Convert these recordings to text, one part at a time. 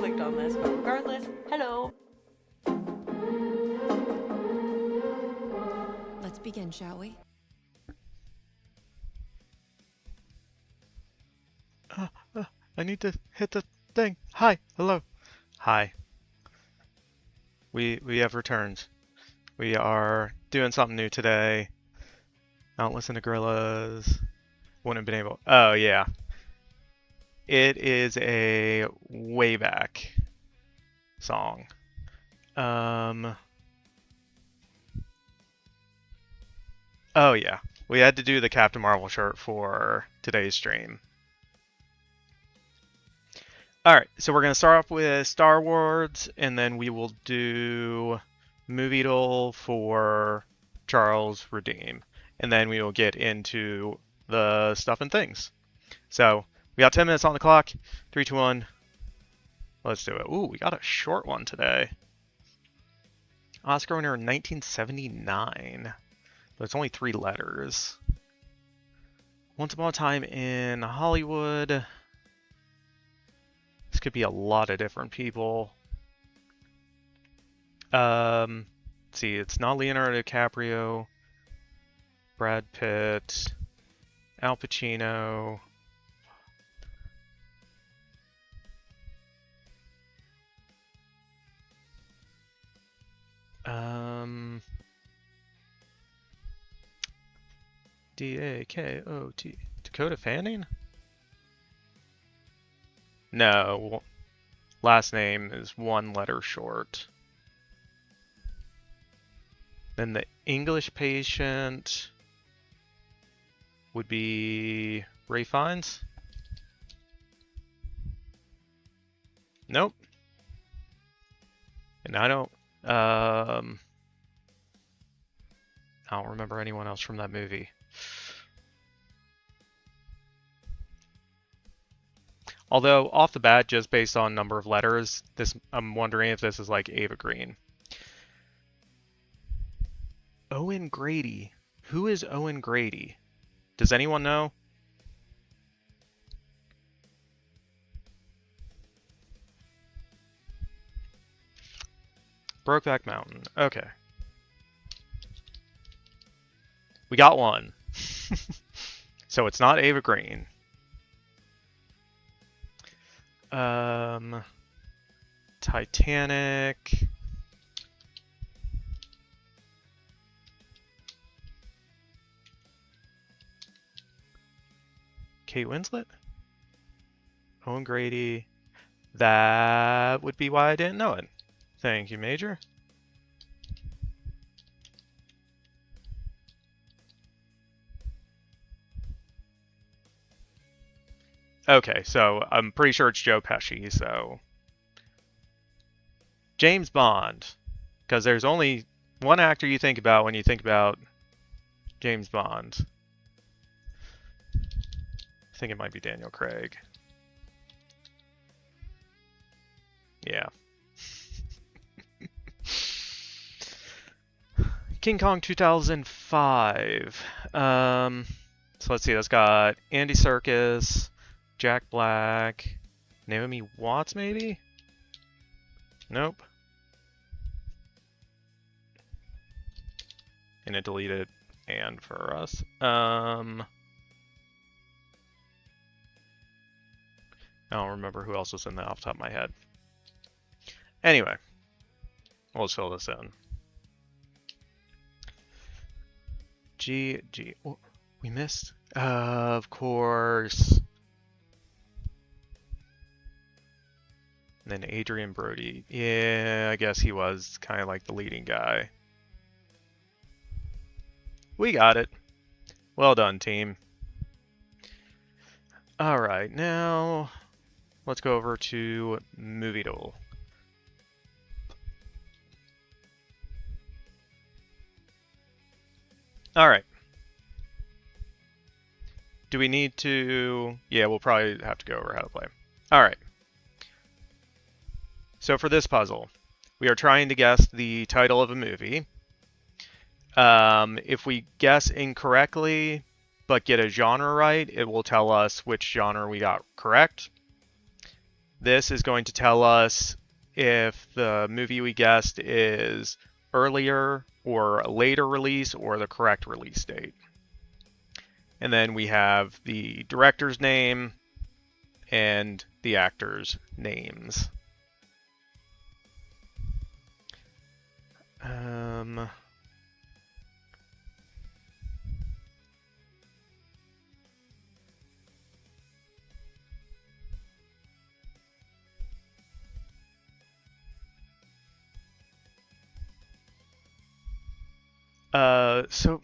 clicked on this, but regardless, hello. Let's begin, shall we? I need to hit the thing. Hi, hello. Hi. We have returned. We are doing something new today. Don't listen to gorillas. Wouldn't have been able. Oh yeah. It is a way back song. Oh yeah. We had to do the Captain Marvel shirt for today's stream. Alright, so we're going to start off with Star Wars, and then we will do Movie Doll for Charles Redeem. And then we will get into the stuff and things. So, we got 10 minutes on the clock. 3, 2, 1. Let's do it. Ooh, we got a short one today. Oscar winner in 1979. But it's only 3 letters. Once Upon a Time in Hollywood. This could be a lot of different people. Let's see, it's not Leonardo DiCaprio, Brad Pitt, Al Pacino. D-A-K-O-T. Dakota Fanning? No. Last name is 1 letter short. Then the English patient would be Ray Fiennes? Nope. And I don't remember anyone else from that movie. Although, off the bat, just based on number of letters, I'm wondering if this is like Ava Green. Owen Grady. Who is Owen Grady? Does anyone know? Brokeback Mountain. Okay. We got one. So it's not Ava Green. Titanic. Kate Winslet? Owen Grady. That would be why I didn't know it. Thank you, Major. Okay, so I'm pretty sure it's Joe Pesci, so... James Bond. Because there's only one actor you think about when you think about James Bond. I think it might be Daniel Craig. Yeah. King Kong 2005. So let's see, that's got Andy Serkis, Jack Black, Naomi Watts maybe? Nope. And it deleted and for us. I don't remember who else was in that off the top of my head. Anyway, we'll just fill this in. G. Oh, we missed. Of course. And then Adrian Brody. Yeah, I guess he was kind of like the leading guy. We got it. Well done, team. Alright, now let's go over to Movie Doll. Alright. Do we need to... Yeah, we'll probably have to go over how to play. Alright. So for this puzzle, we are trying to guess the title of a movie. If we guess incorrectly, but get a genre right, it will tell us which genre we got correct. This is going to tell us if the movie we guessed is earlier or a later release or the correct release date. And then we have the director's name and the actors' names. So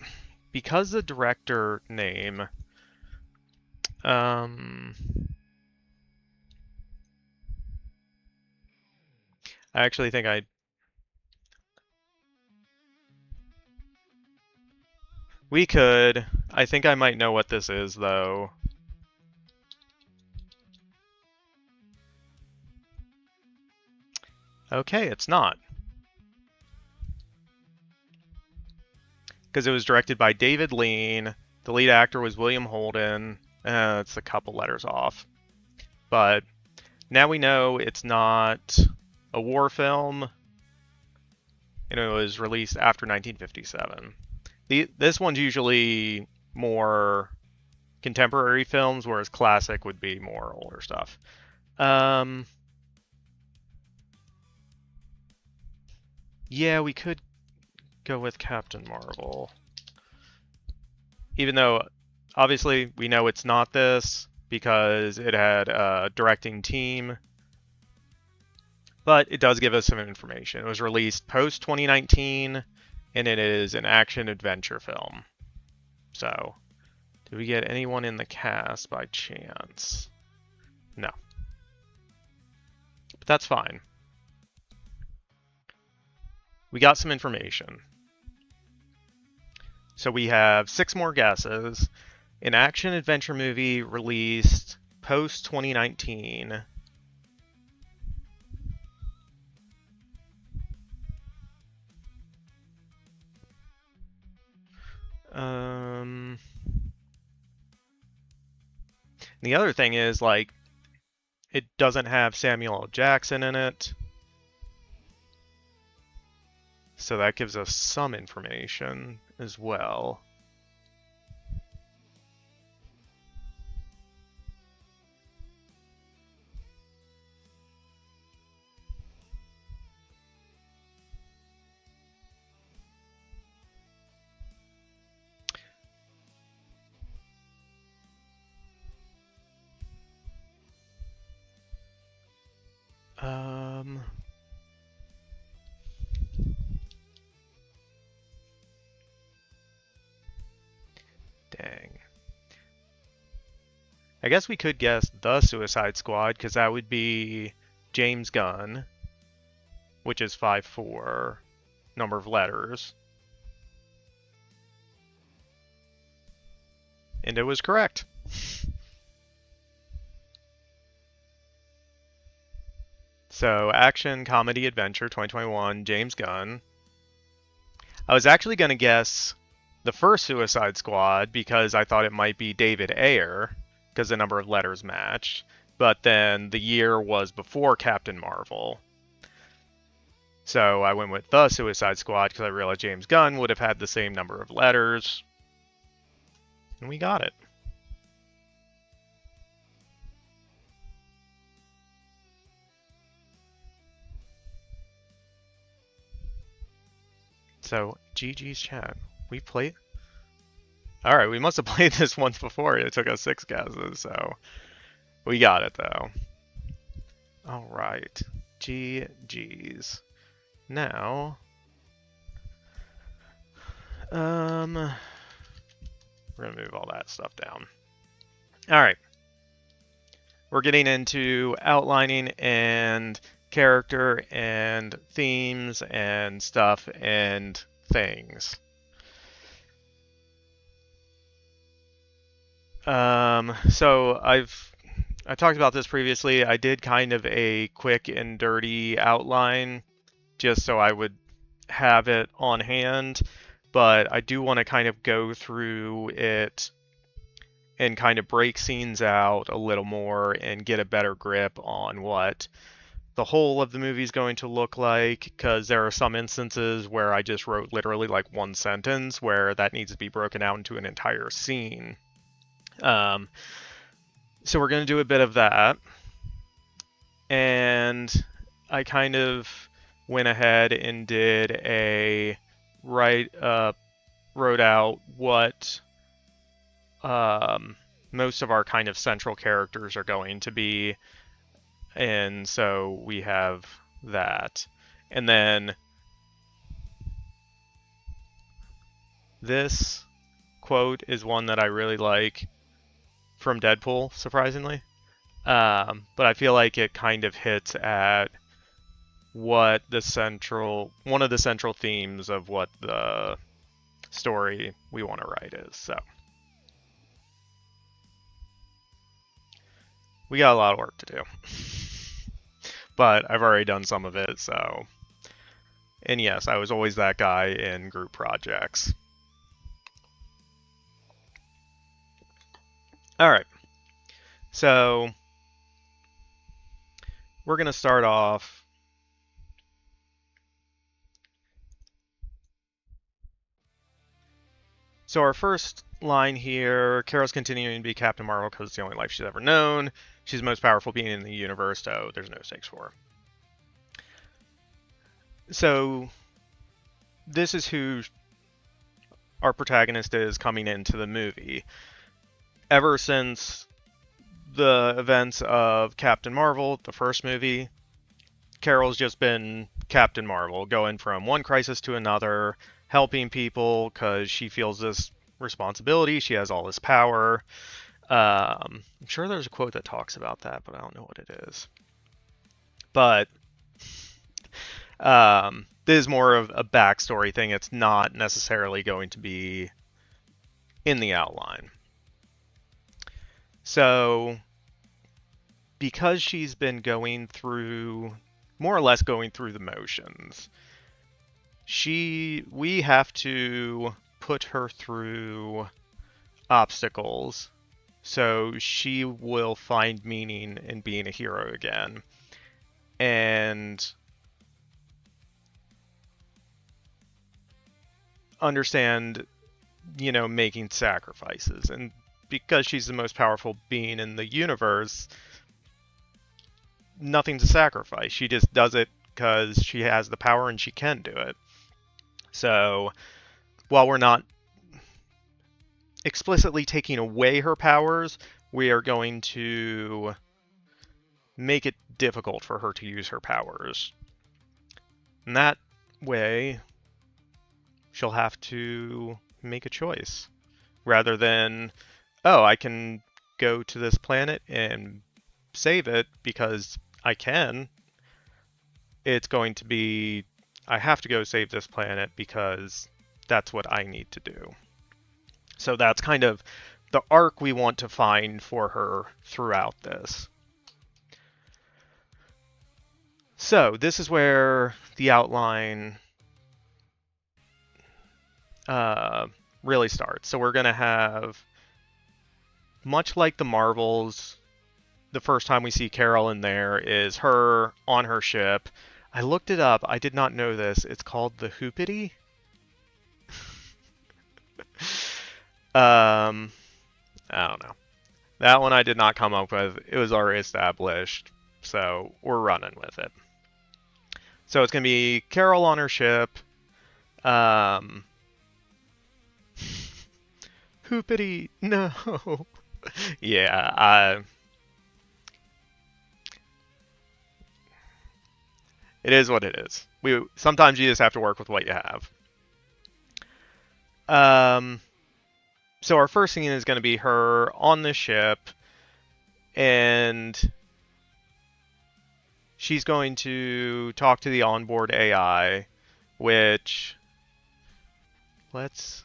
because the director name, I actually think we could. I think I might know what this is, though. Okay, it's not. Because it was directed by David Lean. The lead actor was William Holden. It's a couple letters off. But now we know it's not a war film, and it was released after 1957. This one's usually more contemporary films, whereas classic would be more older stuff. Yeah, we could go with Captain Marvel. Even though, obviously, we know it's not this because it had a directing team. But it does give us some information. It was released post-2019, and it is an action-adventure film. So, did we get anyone in the cast by chance? No. But that's fine. We got some information. So we have 6 more guesses. An action-adventure movie released post-2019. The other thing is, like, it doesn't have Samuel L. Jackson in it. So that gives us some information as well. Dang. I guess we could guess the Suicide Squad, because that would be James Gunn, which is 5'4", number of letters. And it was correct. So, action, comedy, adventure, 2021, James Gunn. I was actually going to guess the first Suicide Squad because I thought it might be David Ayer, because the number of letters matched. But then the year was before Captain Marvel. So I went with the Suicide Squad because I realized James Gunn would have had the same number of letters. And we got it. So, GG's chat. We played... Alright, we must have played this once before. It took us 6 guesses, so... We got it, though. Alright. GG's. Now... We're gonna move all that stuff down. Alright. We're getting into outlining and character and themes and stuff and things. So I talked about this previously. I did kind of a quick and dirty outline just so I would have it on hand, but I do want to kind of go through it and kind of break scenes out a little more and get a better grip on what the whole of the movie is going to look like, because there are some instances where I just wrote literally like one sentence where that needs to be broken out into an entire scene. So we're going to do a bit of that. And I kind of went ahead and did a wrote out what most of our kind of central characters are going to be. And so we have that. And then this quote is one that I really like from Deadpool, surprisingly. But I feel like it kind of hits at what one of the central themes of what the story we want to write is. So we got a lot of work to do. But I've already done some of it, so. And yes, I was always that guy in group projects. Alright. So we're going to start off. So our first line here, Carol's continuing to be Captain Marvel because it's the only life she's ever known. She's the most powerful being in the universe, so there's no stakes for her. So this is who our protagonist is coming into the movie. Ever since the events of Captain Marvel, the first movie, Carol's just been Captain Marvel, going from one crisis to another, helping people because she feels this responsibility. She has all this power. I'm sure there's a quote that talks about that, but I don't know what it is. But this is more of a backstory thing. It's not necessarily going to be in the outline. So, because she's been more or less going through the motions, we have to put her through obstacles so she will find meaning in being a hero again. And understand, making sacrifices. And because she's the most powerful being in the universe, nothing to sacrifice. She just does it because she has the power and she can do it. So, while we're not explicitly taking away her powers, we are going to make it difficult for her to use her powers. And that way, she'll have to make a choice. Rather than, I can go to this planet and save it because I can. It's going to be, I have to go save this planet because that's what I need to do. So that's kind of the arc we want to find for her throughout this. So this is where the outline really starts. So we're going to have, much like the Marvels, the first time we see Carol in there is her on her ship. I looked it up. I did not know this. It's called the Hoopity. I don't know. That one I did not come up with. It was already established, so we're running with it. So it's going to be Carol on her ship. Hoopity, no. Yeah, it is what it is. Sometimes you just have to work with what you have. So our first scene is going to be her on the ship, and she's going to talk to the onboard AI, which, let's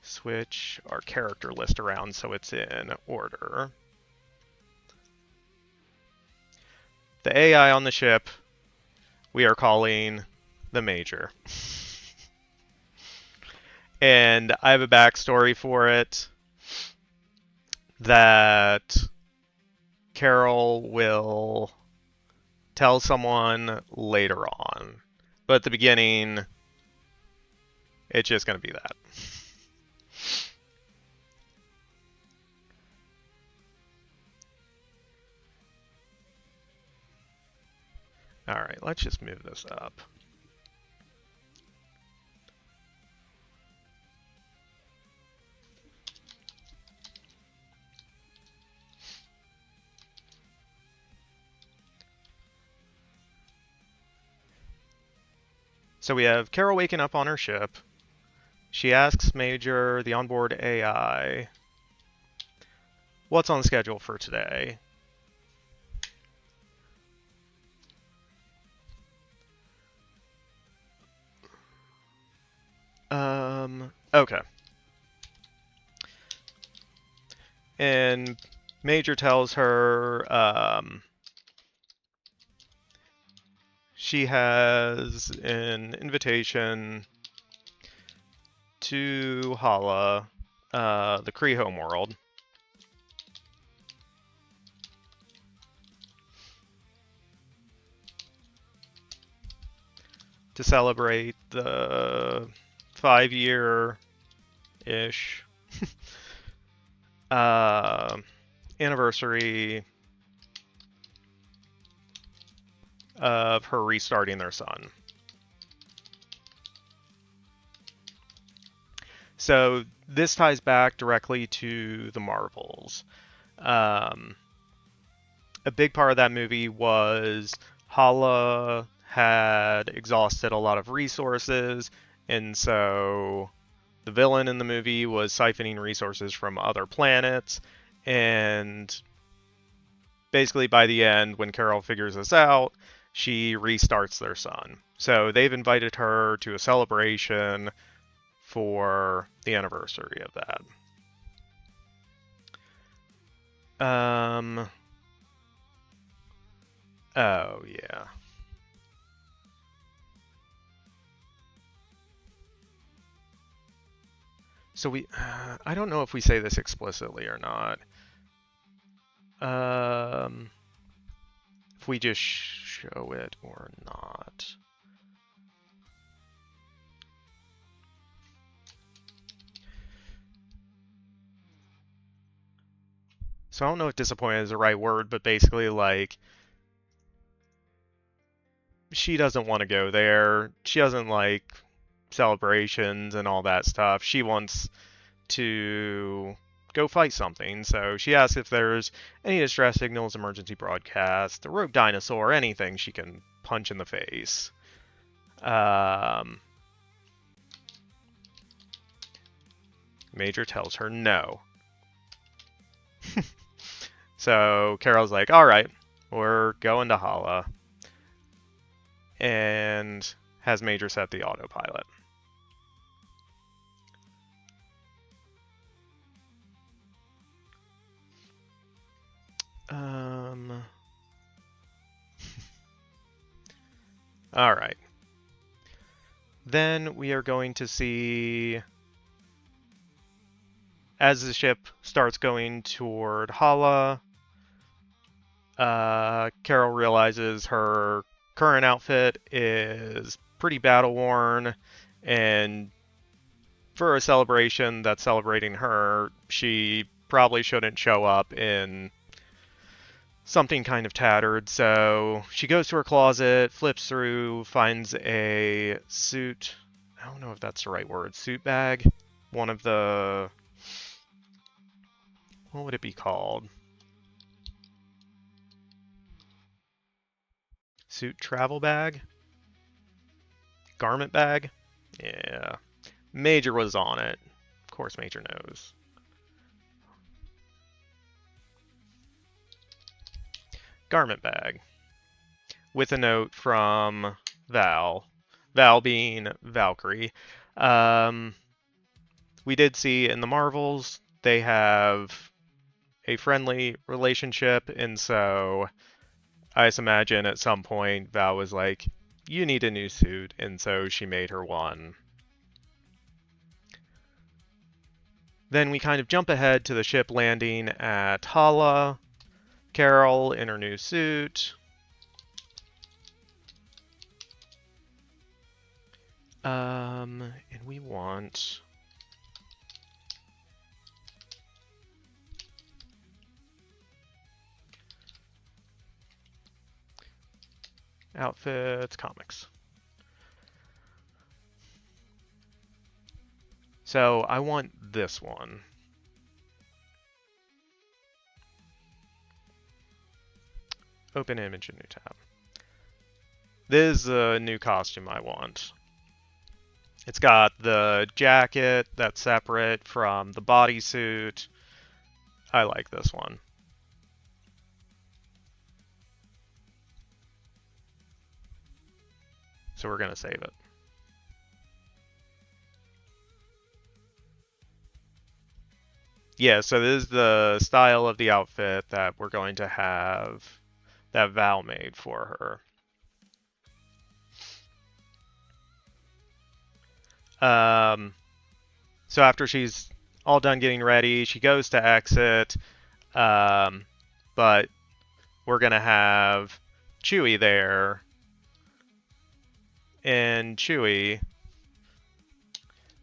switch our character list around so it's in order. The AI on the ship we are calling the Major. And I have a backstory for it. that Carol will tell someone later on. But at the beginning, it's just going to be that. Alright, let's just move this up. So we have Carol waking up on her ship. She asks Major, the onboard AI, what's on the schedule for today? Okay. And Major tells her, she has an invitation to Hala, the Kree homeworld. To celebrate the 5-year-ish anniversary of her restarting their sun. So this ties back directly to the Marvels. A big part of that movie was Hala had exhausted a lot of resources, and so the villain in the movie was siphoning resources from other planets, and basically by the end, when Carol figures this out, she restarts their sun. So they've invited her to a celebration for the anniversary of that. Oh, yeah. So I don't know if we say this explicitly or not. If we just show it or not. So I don't know if disappointed is the right word, but basically, like, she doesn't want to go there. She doesn't like celebrations and all that stuff. She wants to go fight something. So she asks if there's any distress signals, emergency broadcast, a rogue dinosaur, anything she can punch in the face. Major tells her no. So Carol's like, all right, we're going to Hala. And has Major set the autopilot. All right. Then we are going to see, as the ship starts going toward Hala, Carol realizes her current outfit is pretty battle worn, and for a celebration that's celebrating her, she probably shouldn't show up in something kind of tattered. So she goes to her closet, flips through, finds a suit. I don't know if that's the right word. Suit bag. One of the... What would it be called? Suit travel bag? Garment bag? Yeah. Major was on it. Of course Major knows. Garment bag. With a note from Val. Val being Valkyrie. We did see in the Marvels, they have a friendly relationship, and so I just imagine at some point Val was like, you need a new suit, and so she made her one. Then we kind of jump ahead to the ship landing at Hala. Carol in her new suit. And we want... outfits, comics. So I want this one. Open image in new tab. This is a new costume I want. It's got the jacket that's separate from the bodysuit. I like this one. So we're going to save it. Yeah, so this is the style of the outfit that we're going to have, that Val made for her. So after she's all done getting ready, she goes to exit, but we're going to have Chewie there. And Chewie,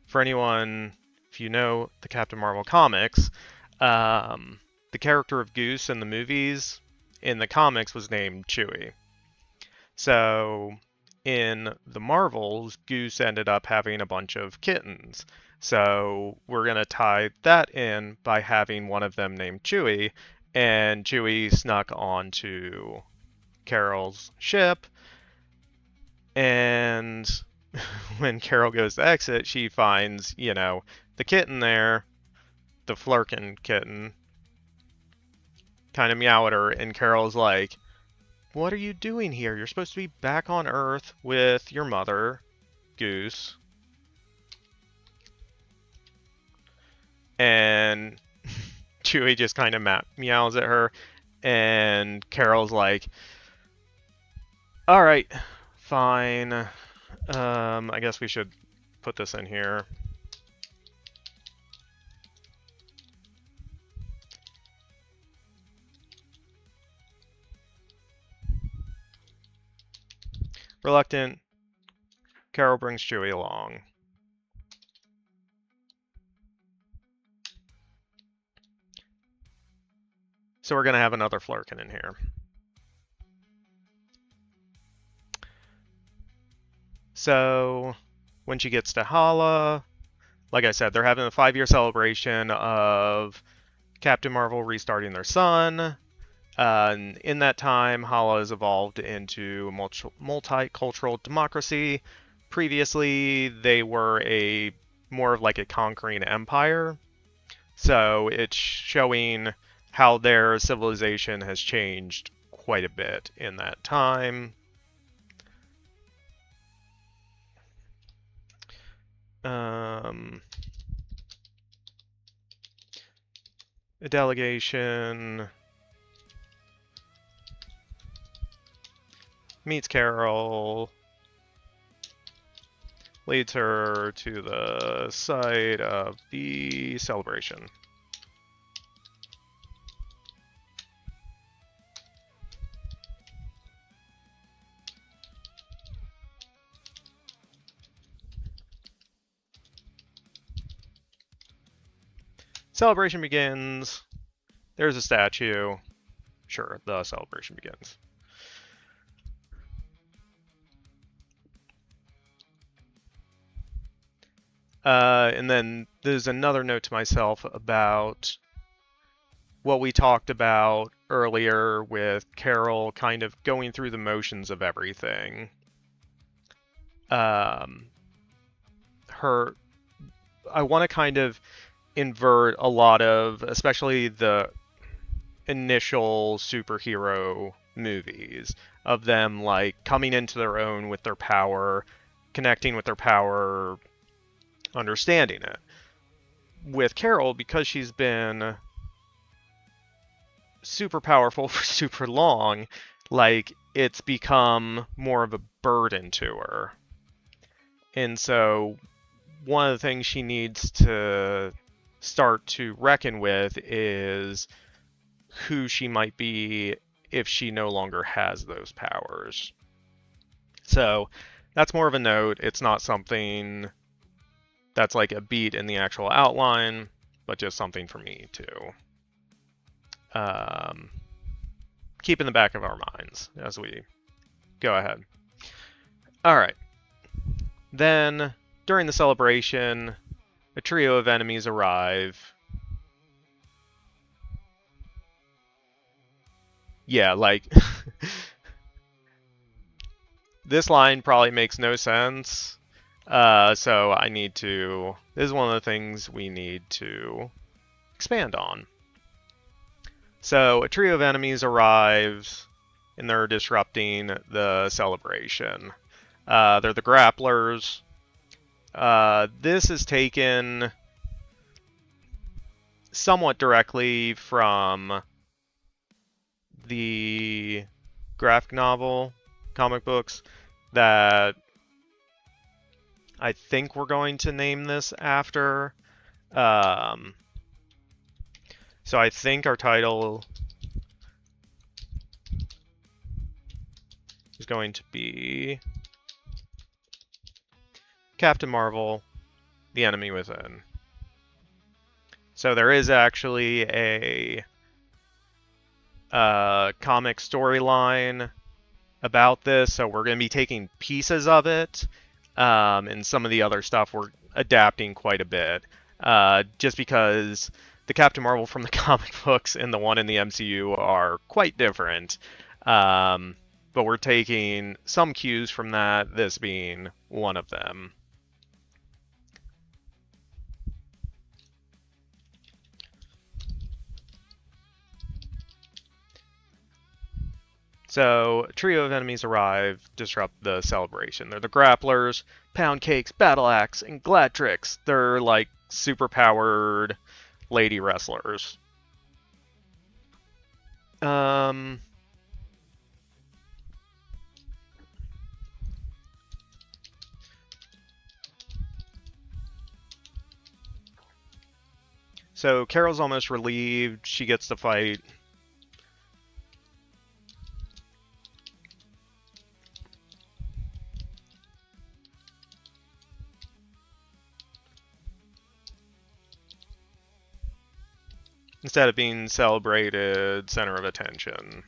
for anyone, if you know the Captain Marvel comics, the character of Goose in the movies, in the comics, was named Chewie. So in the Marvels, Goose ended up having a bunch of kittens. So we're going to tie that in by having one of them named Chewie, and Chewie snuck onto Carol's ship, and when Carol goes to exit, she finds, you know, the kitten there, the Flurkin kitten, kind of meow at her, and Carol's like, "What are you doing here? You're supposed to be back on Earth with your mother, Goose." And Chewie just kind of meows at her, and Carol's like, "Alright, fine. I guess we should put this in here." Reluctant, Carol brings Chewie along. So we're going to have another Flurkin in here. So when she gets to Hala, like I said, they're having a 5-year celebration of Captain Marvel restarting their sun. And in that time, Hala has evolved into a multicultural democracy. Previously, they were more of like a conquering empire. So it's showing how their civilization has changed quite a bit in that time. A delegation meets Carol, leads her to the site of the celebration. Celebration begins. There's a statue. Sure, the celebration begins. And then there's another note to myself about what we talked about earlier with Carol kind of going through the motions of everything. I want to kind of invert a lot of, especially the initial superhero movies, of them like coming into their own with their power, connecting with their power, understanding it. With Carol, because she's been super powerful for super long, like it's become more of a burden to her. And so one of the things she needs to start to reckon with is who she might be if she no longer has those powers. So that's more of a note. It's not something that's like a beat in the actual outline, but just something for me to keep in the back of our minds as we go ahead. All right. Then, during the celebration, a trio of enemies arrive. Yeah, like, this line probably makes no sense. So I need to, this is one of the things we need to expand on. So a trio of enemies arrives, and they're disrupting the celebration. They're the grapplers. This is taken somewhat directly from the graphic novel comic books that I think we're going to name this after. So I think our title is going to be Captain Marvel, The Enemy Within. So there is actually a comic storyline about this, so we're going to be taking pieces of it, and some of the other stuff we're adapting quite a bit, just because the Captain Marvel from the comic books and the one in the MCU are quite different. But we're taking some cues from that, this being one of them. So, a trio of enemies arrive, disrupt the celebration. They're the grapplers, pound cakes, battle axe, and Gladtrix. They're like super-powered lady wrestlers. So Carol's almost relieved. She gets to fight. Instead of being celebrated, center of attention.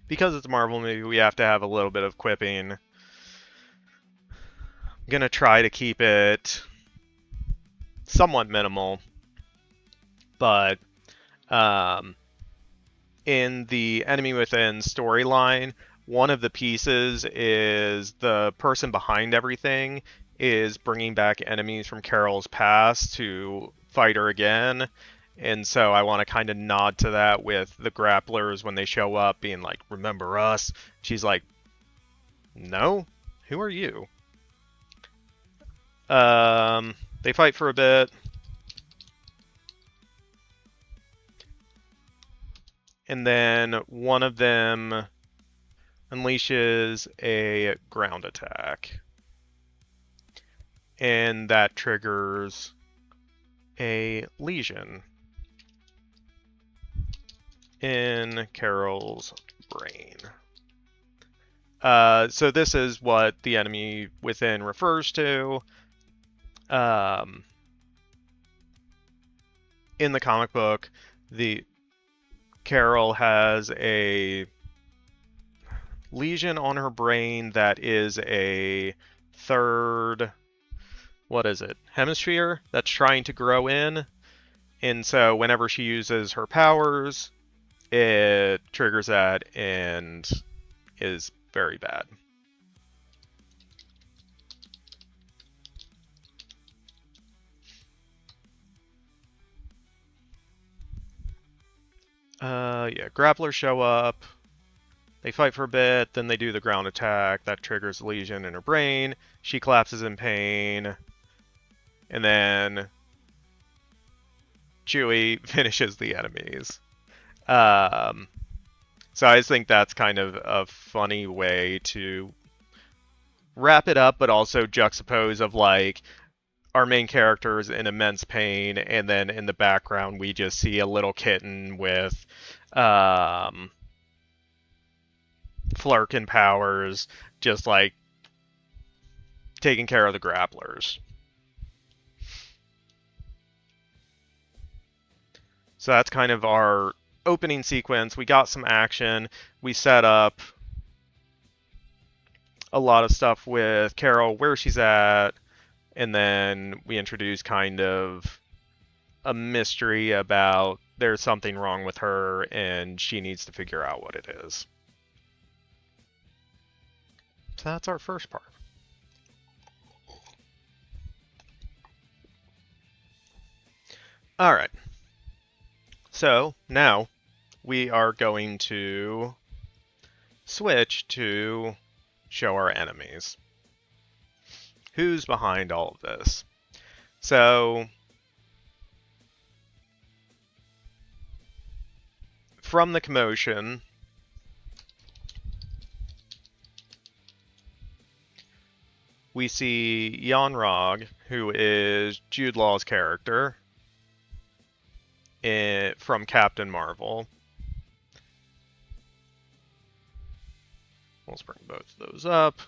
Because it's a Marvel movie, we have to have a little bit of quipping. I'm gonna try to keep it somewhat minimal, but in the Enemy Within storyline, one of the pieces is the person behind everything is bringing back enemies from Carol's past to fight her again. And so I want to kind of nod to that with the grapplers when they show up being like, remember us? She's like, no? Who are you? They fight for a bit. And then one of them unleashes a ground attack. And that triggers a lesion in Carol's brain. So this is what the Enemy Within refers to. In the comic book, the Carol has a lesion on her brain that is a third, what is it, hemisphere that's trying to grow in. And so whenever she uses her powers, it triggers that and is very bad. Yeah, grapplers show up. They fight for a bit, then they do the ground attack. That triggers a lesion in her brain. She collapses in pain. And then Chewie finishes the enemies. So I just think that's kind of a funny way to wrap it up, but also juxtapose of like our main character is in immense pain, and then in the background we just see a little kitten with Flerken powers, just like taking care of the grapplers. So that's kind of our opening sequence. We got some action. We set up a lot of stuff with Carol, where she's at, and then we introduce kind of a mystery about there's something wrong with her and she needs to figure out what it is. So that's our first part. All right. So now we are going to switch to show our enemies. Who's behind all of this? So from the commotion, we see Yon-Rogg, who is Jude Law's character from Captain Marvel. Let's bring both of those up.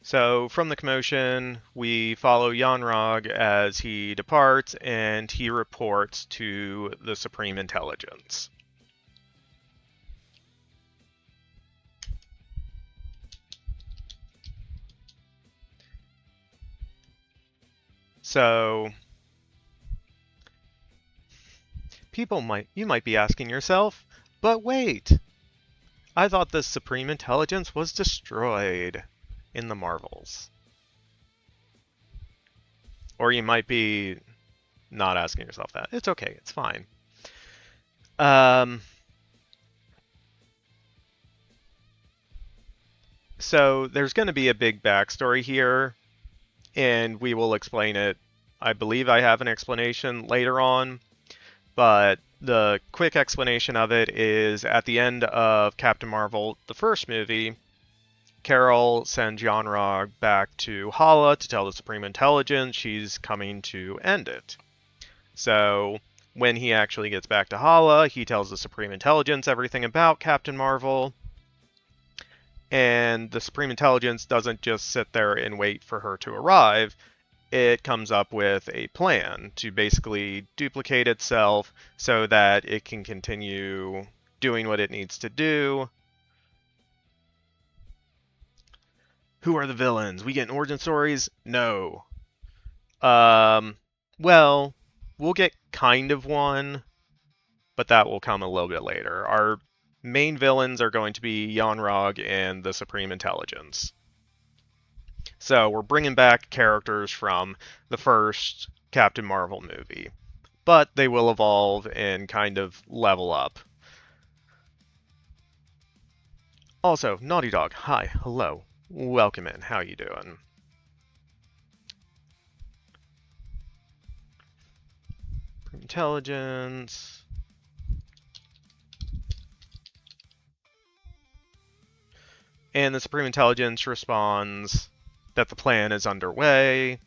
So from the commotion, we follow Yon-Rogg as he departs, and he reports to the Supreme Intelligence. So you might be asking yourself, but wait, I thought the Supreme Intelligence was destroyed in the Marvels. Or you might be not asking yourself that. It's okay, it's fine. So there's going to be a big backstory here, and we will explain it. I believe I have an explanation later on, but the quick explanation of it is at the end of Captain Marvel, the first movie, Carol sends Yon-Rogg back to Hala to tell the Supreme Intelligence she's coming to end it. So when he actually gets back to Hala, he tells the Supreme Intelligence everything about Captain Marvel. And the Supreme Intelligence doesn't just sit there and wait for her to arrive. It comes up with a plan to basically duplicate itself so that it can continue doing what it needs to do. Who are the villains? We get origin stories? No. Well, we'll get kind of one, but that will come a little bit later. Our main villains are going to be Yon-Rogg and the Supreme Intelligence. So we're bringing back characters from the first Captain Marvel movie, but they will evolve and kind of level up. Also, Naughty Dog, hi, hello, welcome in, how you doing? Intelligence. And the Supreme Intelligence responds that the plan is underway.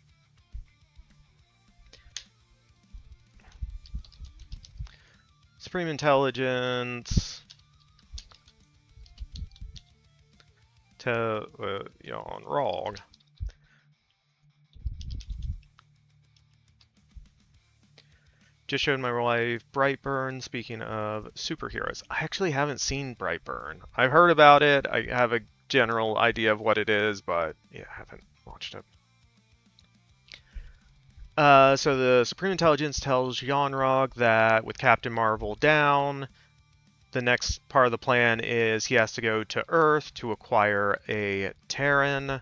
Supreme Intelligence to Yon-Rogg. Just showed my wife Brightburn. Speaking of superheroes, I actually haven't seen Brightburn. I've heard about it. I have a general idea of what it is, but yeah, I haven't watched it. So the Supreme Intelligence tells Yon-Rogg that with Captain Marvel down, the next part of the plan is he has to go to Earth to acquire a Terran.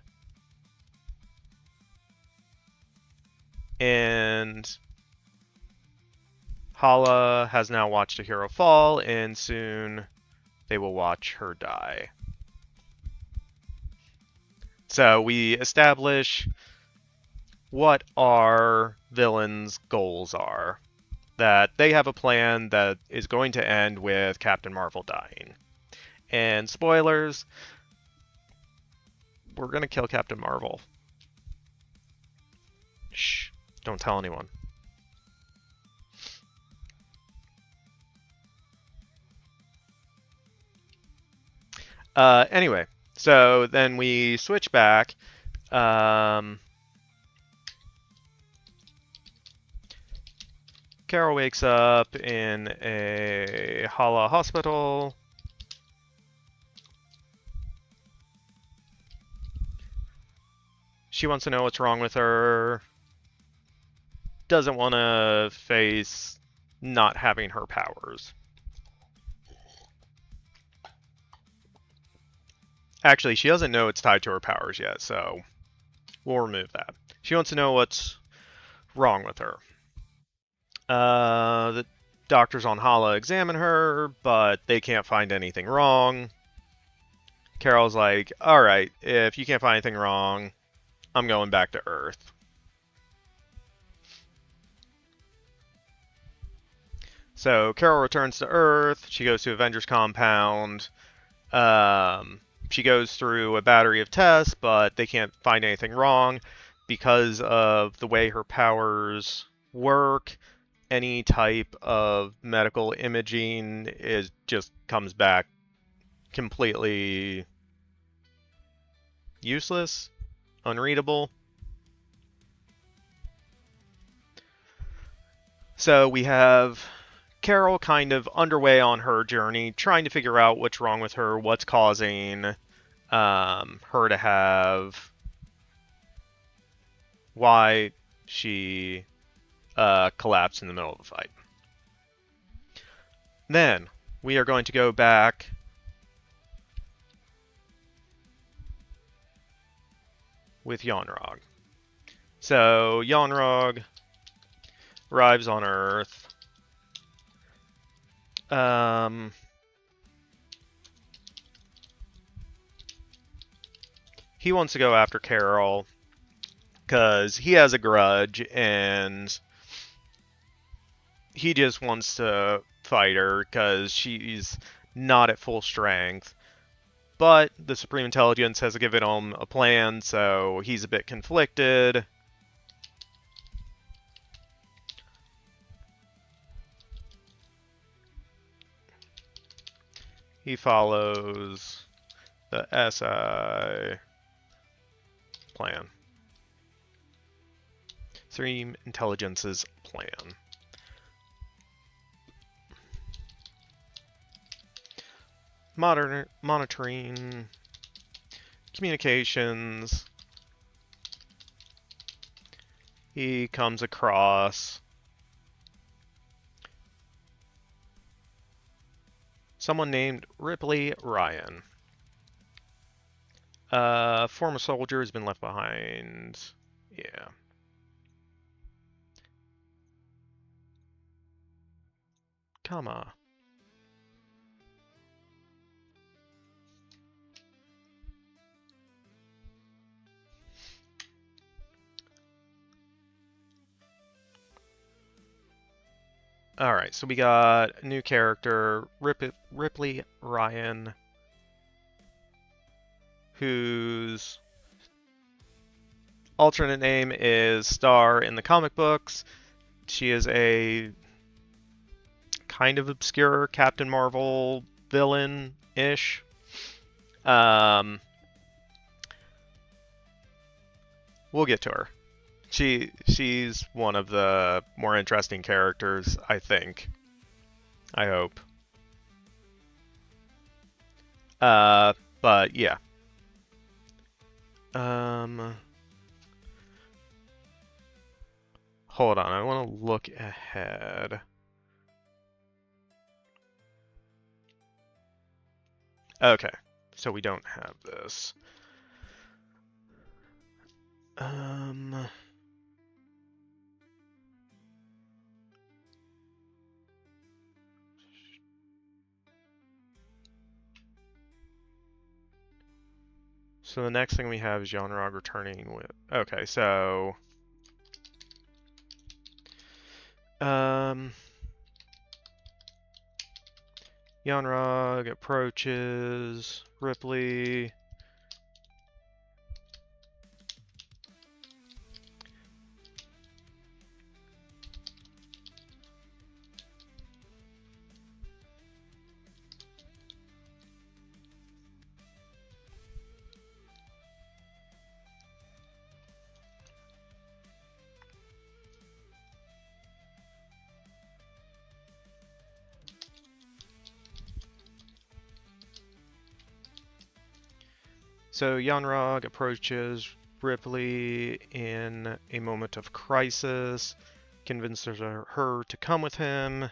And Hala has now watched a hero fall, and soon they will watch her die. So we establish what our villains' goals are. That they have a plan that is going to end with Captain Marvel dying. And spoilers, we're going to kill Captain Marvel. Shh, don't tell anyone. Anyway, so then we switch back. Carol wakes up in a Hala hospital. She wants to know what's wrong with her. Doesn't want to face not having her powers. Actually, she doesn't know it's tied to her powers yet, so we'll remove that. She wants to know what's wrong with her. The doctors on Hala examine her, but they can't find anything wrong. Carol's like, alright, if you can't find anything wrong, I'm going back to Earth. So Carol returns to Earth. She goes to Avengers Compound. She goes through a battery of tests, but they can't find anything wrong because of the way her powers work. Any type of medical imaging just comes back completely useless, unreadable. So we have Carol kind of underway on her journey, trying to figure out what's wrong with her, what's causing her to have, why she collapsed in the middle of the fight. Then we are going to go back with Yon-Rogg. So Yon-Rogg arrives on Earth. He wants to go after Carol because he has a grudge and he just wants to fight her because she's not at full strength. But the Supreme Intelligence has given him a plan, so he's a bit conflicted. He follows the SI plan. Supreme Intelligence's plan. Monitoring communications. He comes across someone named Ripley Ryan. Former soldier has been left behind. Yeah. Comma. Alright, so we got a new character, Ripley Ryan, whose alternate name is Star in the comic books. She is a kind of obscure Captain Marvel villain-ish. We'll get to her. She's one of the more interesting characters, I think. I hope. But yeah. Hold on, I want to look ahead. Okay, so we don't have this. So the next thing we have is Yon-Rogg returning with... Okay, so... Yon-Rogg approaches Ripley. So Yon-Rogg approaches Ripley in a moment of crisis, convinces her to come with him.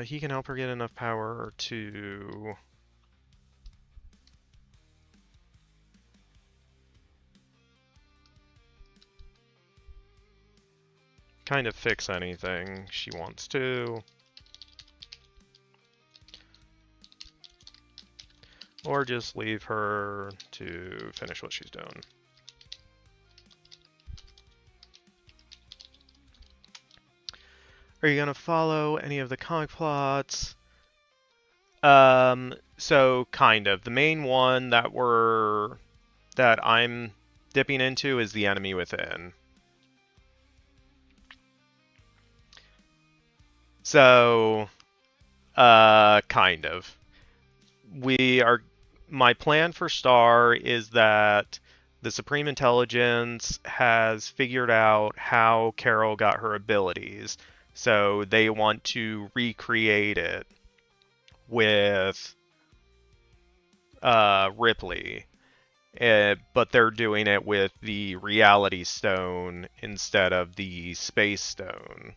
He can help her get enough power to kind of fix anything she wants to. Or just leave her to finish what she's doing. Are you gonna follow any of the comic plots? So kind of. The main one that I'm dipping into is The Enemy Within. So, kind of. My plan for Star is that the Supreme Intelligence has figured out how Carol got her abilities. So they want to recreate it with Ripley. But they're doing it with the Reality Stone instead of the Space Stone.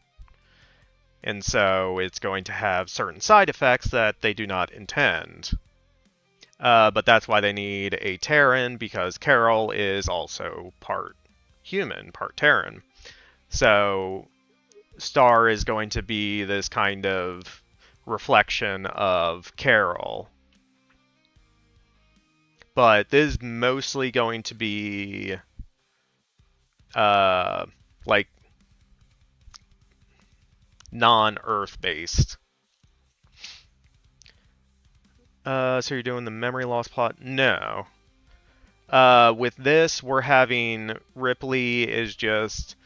And so it's going to have certain side effects that they do not intend. But that's why they need a Terran, because Carol is also part human, part Terran. So Star is going to be this kind of reflection of Carol. But this is mostly going to be like non-Earth based. So you're doing the memory loss plot? No. With this, we're having Ripley is just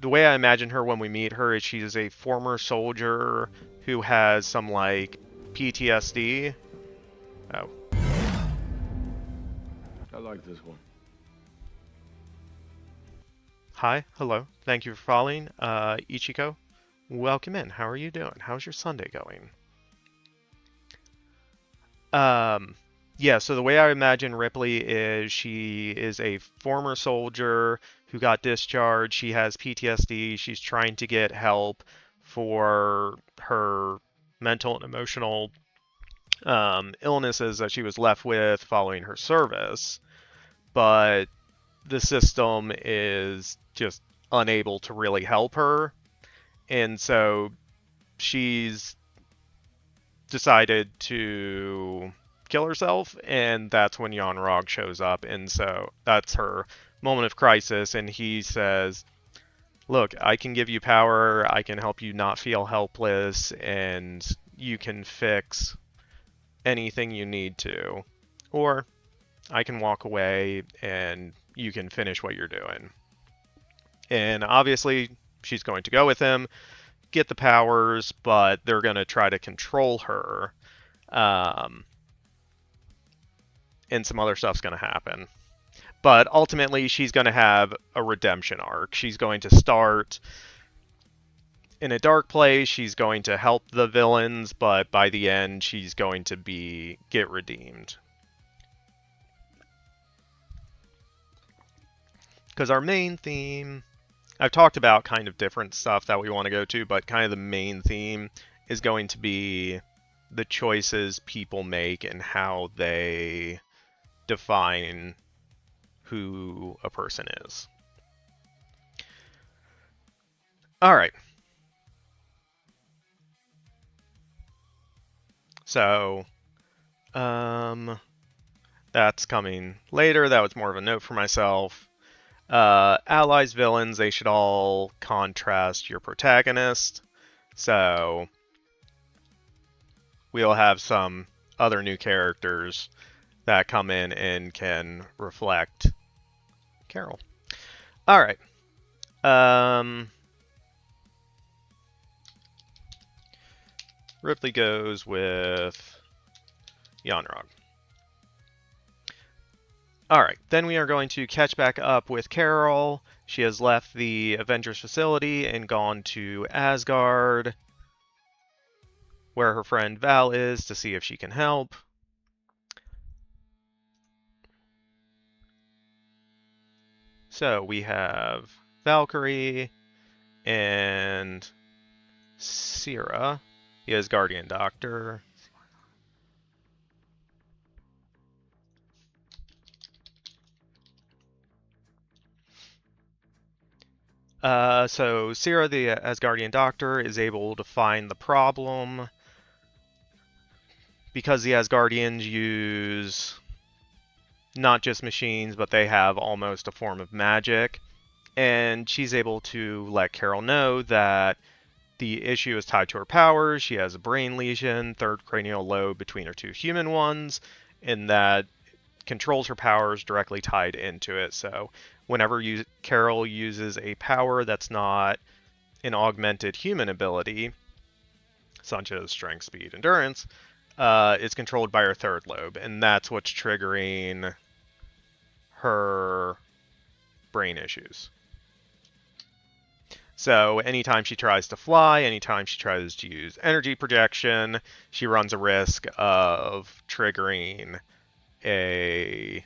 the way I imagine her when we meet her is she's a former soldier who has some like PTSD. Oh. I like this one. Hi, hello. Thank you for following. Ichiko, welcome in. How are you doing? How's your Sunday going? Yeah, so the way I imagine Ripley is she is a former soldier who got discharged. She has PTSD. She's trying to get help for her mental and emotional illnesses that she was left with following her service. But the system is just unable to really help her. And so she's decided to kill herself, and that's when Yon-Rogg shows up, and so that's her moment of crisis, and he says, look, I can give you power, I can help you not feel helpless, and you can fix anything you need to, or I can walk away and you can finish what you're doing. And obviously she's going to go with him, get the powers, but they're going to try to control her. And some other stuff's going to happen. But ultimately, she's going to have a redemption arc. She's going to start in a dark place. She's going to help the villains, but by the end, she's going to get redeemed. Because our main theme, I've talked about kind of different stuff that we want to go to, but kind of the main theme is going to be the choices people make and how they define who a person is. All right. So, that's coming later. That was more of a note for myself. Allies, villains, they should all contrast your protagonist. So, we'll have some other new characters that come in and can reflect Carol. All right. Ripley goes with Yon-Rogg. Alright, then we are going to catch back up with Carol. She has left the Avengers facility and gone to Asgard, where her friend Val is, to see if she can help. So we have Valkyrie and Sierra, the Asgardian doctor. So Sierra, the Asgardian doctor, is able to find the problem because the Asgardians use not just machines, but they have almost a form of magic. And she's able to let Carol know that the issue is tied to her powers. She has a brain lesion, third cranial lobe between her two human ones, and that controls her powers directly tied into it. So whenever Carol uses a power that's not an augmented human ability, such as strength, speed, endurance, it's controlled by her third lobe, and that's what's triggering her brain issues. So anytime she tries to fly, anytime she tries to use energy projection, she runs a risk of triggering a...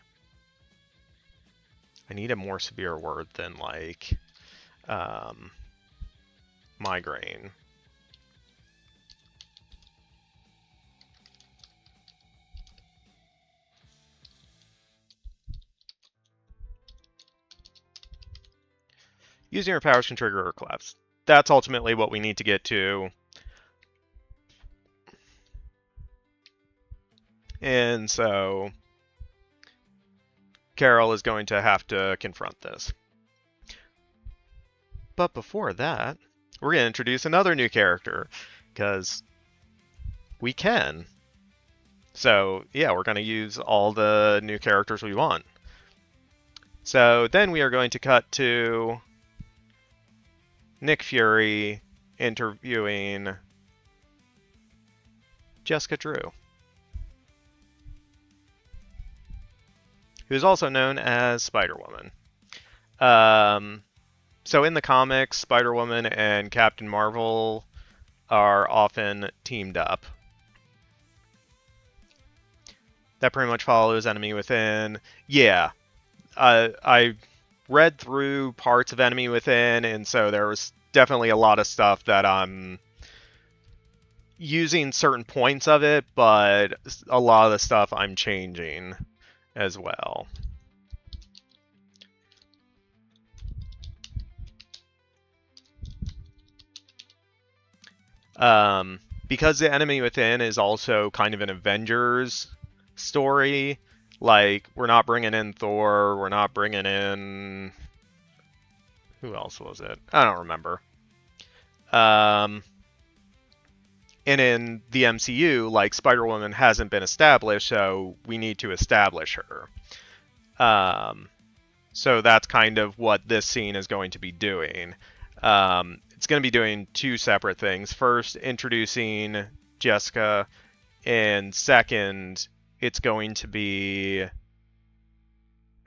I need a more severe word than like migraine. Using her powers can trigger her collapse. That's ultimately what we need to get to. And so Carol is going to have to confront this. But before that, we're going to introduce another new character, because we can. So yeah, we're going to use all the new characters we want. So then we are going to cut to Nick Fury interviewing Jessica Drew, who is also known as Spider-Woman. So in the comics, Spider-Woman and Captain Marvel are often teamed up. That pretty much follows Enemy Within. Yeah, I read through parts of Enemy Within, and so there was definitely a lot of stuff that I'm using certain points of it, but a lot of the stuff I'm changing as well. Because the Enemy Within is also kind of an Avengers story, like, we're not bringing in Thor, we're not bringing in... Who else was it? I don't remember. And in the MCU, like, Spider-Woman hasn't been established, so we need to establish her. So that's kind of what this scene is going to be doing. It's going to be doing two separate things. First, introducing Jessica, and second, it's going to be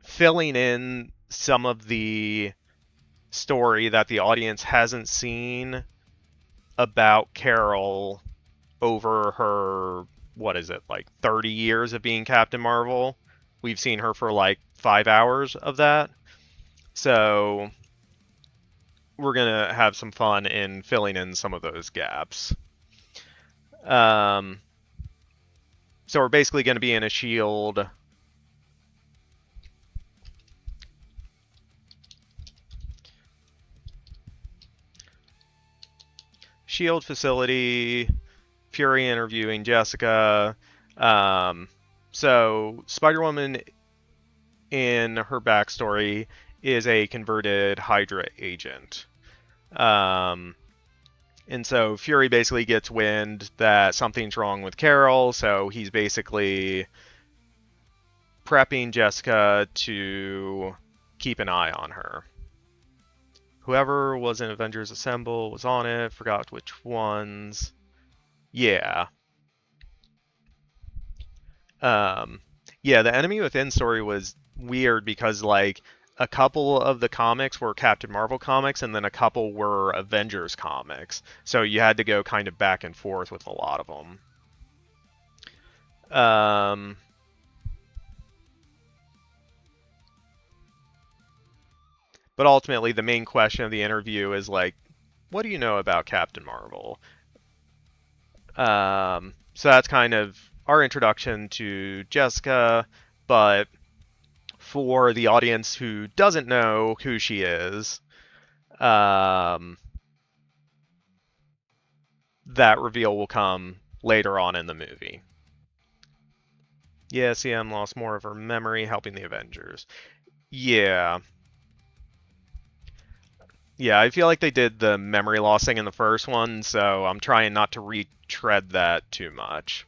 filling in some of the story that the audience hasn't seen about Carol over her, what is it, like 30 years of being Captain Marvel. We've seen her for like 5 hours of that. So we're going to have some fun in filling in some of those gaps. So we're basically going to be in a shield facility, Fury interviewing Jessica. So Spider-Woman, in her backstory, is a converted Hydra agent. And so Fury basically gets wind that something's wrong with Carol, so he's basically prepping Jessica to keep an eye on her. Whoever was in Avengers Assemble was on it, forgot which ones. Yeah. Yeah, the Enemy Within story was weird because, like, a couple of the comics were Captain Marvel comics and then a couple were Avengers comics. So you had to go kind of back and forth with a lot of them. But ultimately, the main question of the interview is, like, what do you know about Captain Marvel? So that's kind of our introduction to Jessica, but for the audience who doesn't know who she is, that reveal will come later on in the movie. Yeah, CM lost more of her memory helping the Avengers. Yeah. Yeah, I feel like they did the memory loss thing in the first one, so I'm trying not to retread that too much.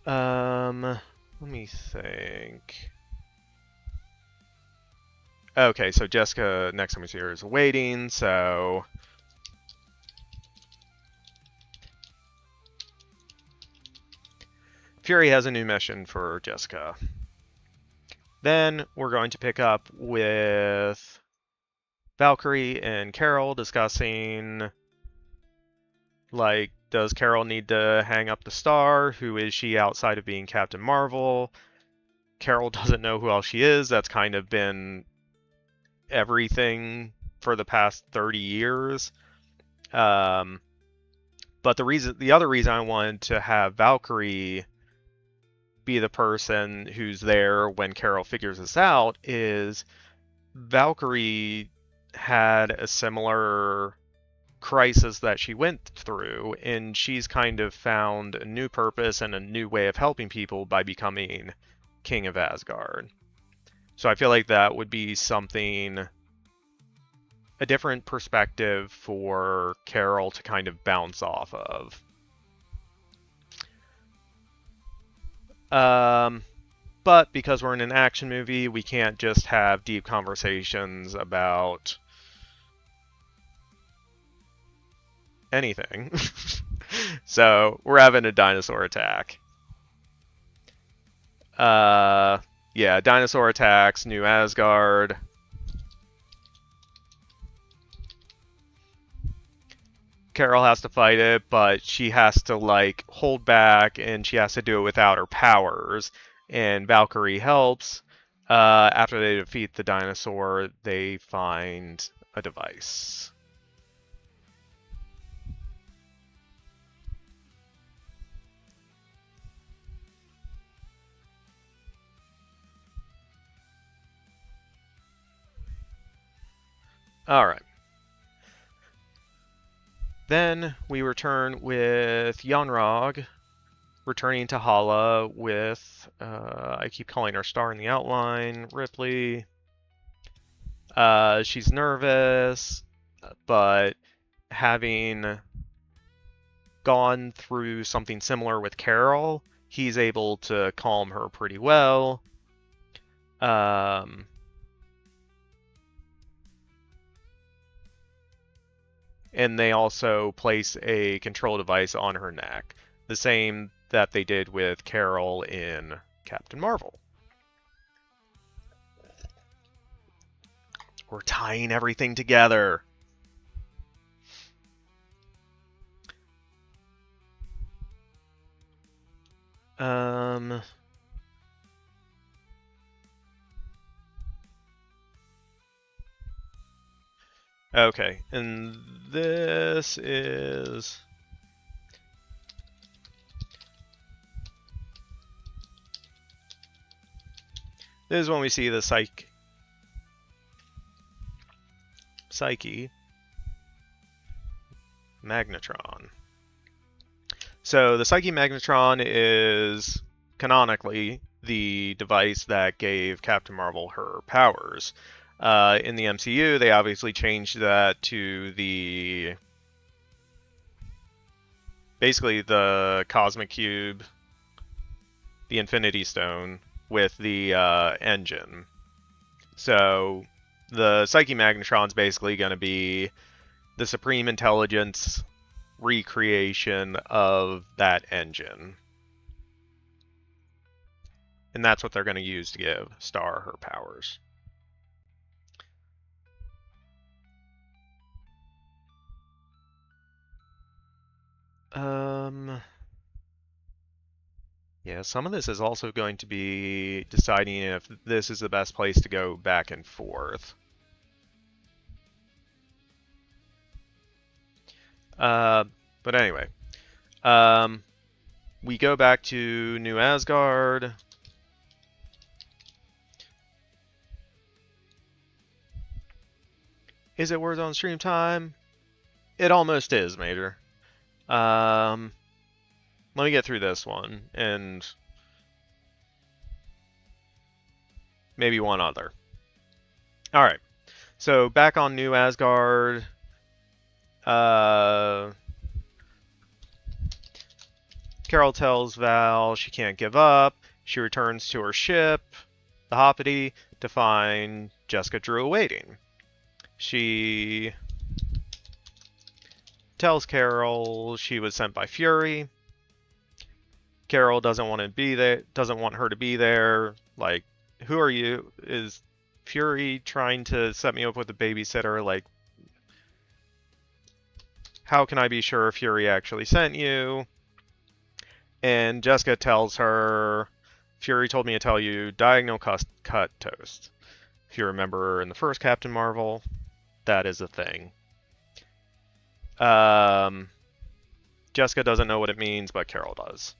Let me think. Okay, so Jessica, next time we see her, is waiting, so... Fury has a new mission for Jessica. Then we're going to pick up with Valkyrie and Carol discussing, like, does Carol need to hang up the star? Who is she outside of being Captain Marvel? Carol doesn't know who else she is. That's kind of been everything for the past 30 years. But the other reason I wanted to have Valkyrie be the person who's there when Carol figures this out is Valkyrie had a similar crisis that she went through, and she's kind of found a new purpose and a new way of helping people by becoming King of Asgard. So I feel like that would be something, a different perspective for Carol to kind of bounce off of. But because we're in an action movie, we can't just have deep conversations about anything. So we're having a dinosaur attack. Yeah, dinosaur attacks, New Asgard. Carol has to fight it, but she has to, like, hold back, and she has to do it without her powers. And Valkyrie helps. After they defeat the dinosaur, they find a device. Alright. Then we return with Yon-Rogg returning to Hala with, I keep calling her star in the outline, Ripley. She's nervous, but having gone through something similar with Carol, he's able to calm her pretty well. And they also place a control device on her neck, the same that they did with Carol in Captain Marvel. We're tying everything together. Okay, and this is... This is when we see the Psyche Magnatron. So the Psyche Magnatron is canonically the device that gave Captain Marvel her powers. In the MCU, they obviously changed that to basically the Cosmic Cube, the Infinity Stone, with the engine. So the Psyche Magnatron's basically going to be the Supreme Intelligence recreation of that engine. And that's what they're going to use to give Star her powers. Yeah, some of this is also going to be deciding if this is the best place to go back and forth. But anyway, we go back to New Asgard. Is it worth on stream time? It almost is, Major. Let me get through this one, and maybe one other. Alright, so back on New Asgard, Carol tells Val she can't give up. She returns to her ship, the Hoppity, to find Jessica Drew awaiting. She tells Carol she was sent by Fury. Carol doesn't want her to be there. Like, who are you? Is Fury trying to set me up with a babysitter? Like, how can I be sure Fury actually sent you? And Jessica tells her, Fury told me to tell you, diagonal cut toast. If you remember in the first Captain Marvel, that is a thing. Jessica doesn't know what it means, but Carol does.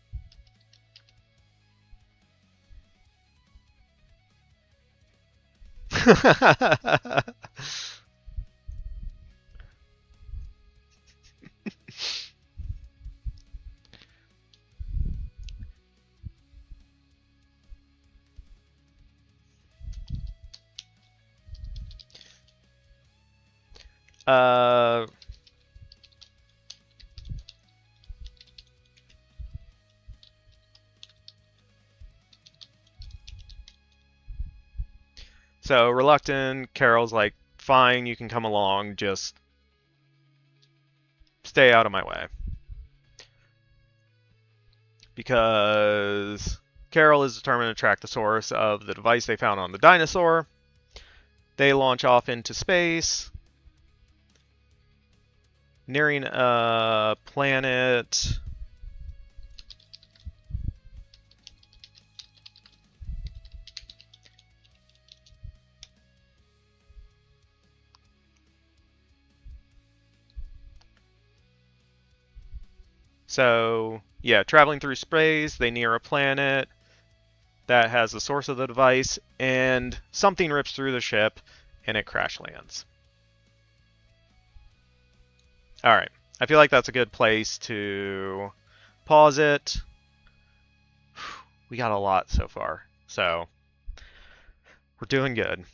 So reluctant, Carol's like, fine, you can come along, just stay out of my way. Because Carol is determined to track the source of the device they found on the dinosaur. They launch off into space, nearing a planet. So, yeah, traveling through space, they near a planet that has the source of the device, and something rips through the ship, and it crash lands. Alright, I feel like that's a good place to pause it. We got a lot so far, so we're doing good.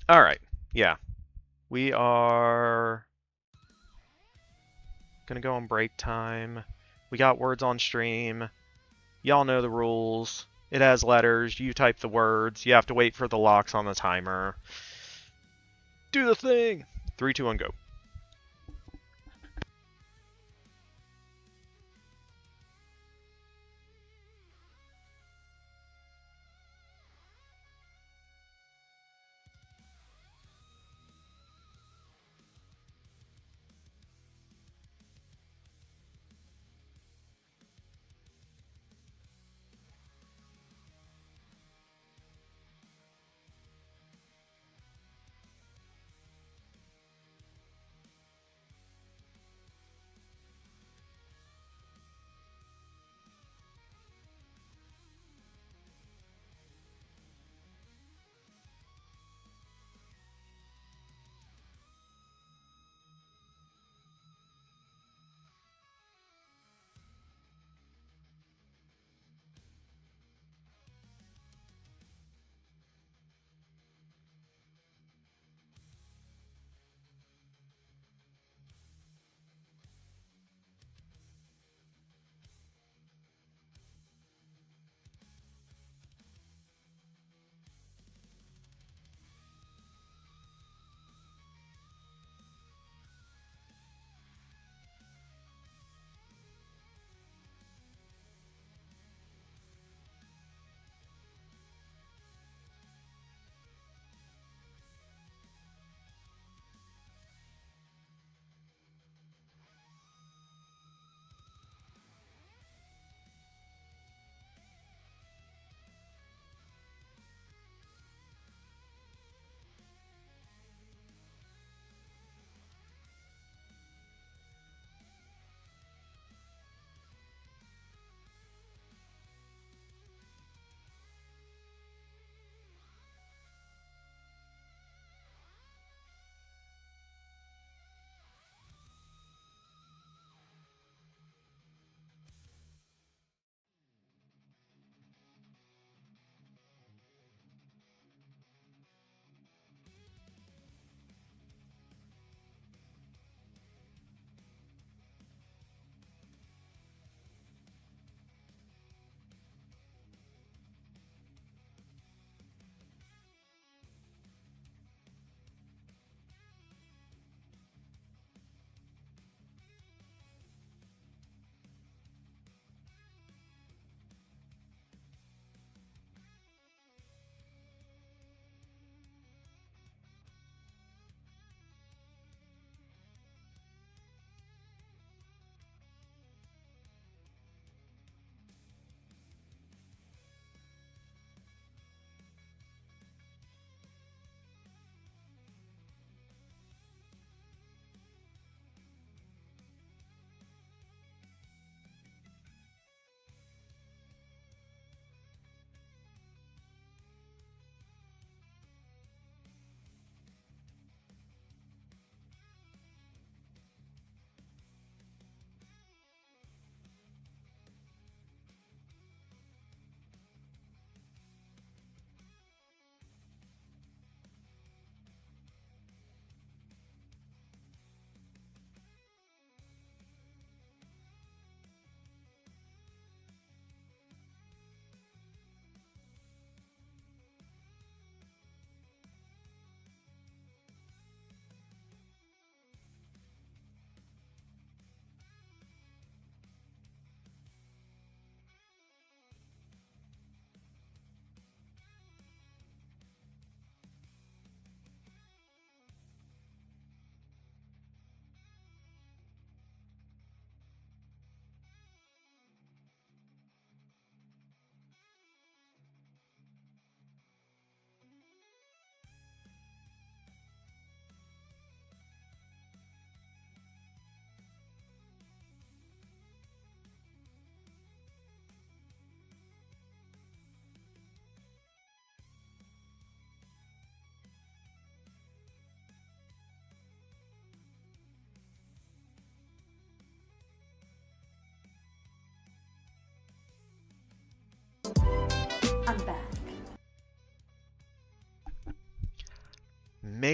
Alright, yeah. We are gonna go on break time. We got words on stream. Y'all know the rules. It has letters. You type the words. You have to wait for the locks on the timer. Do the thing! 3, 2, 1, go.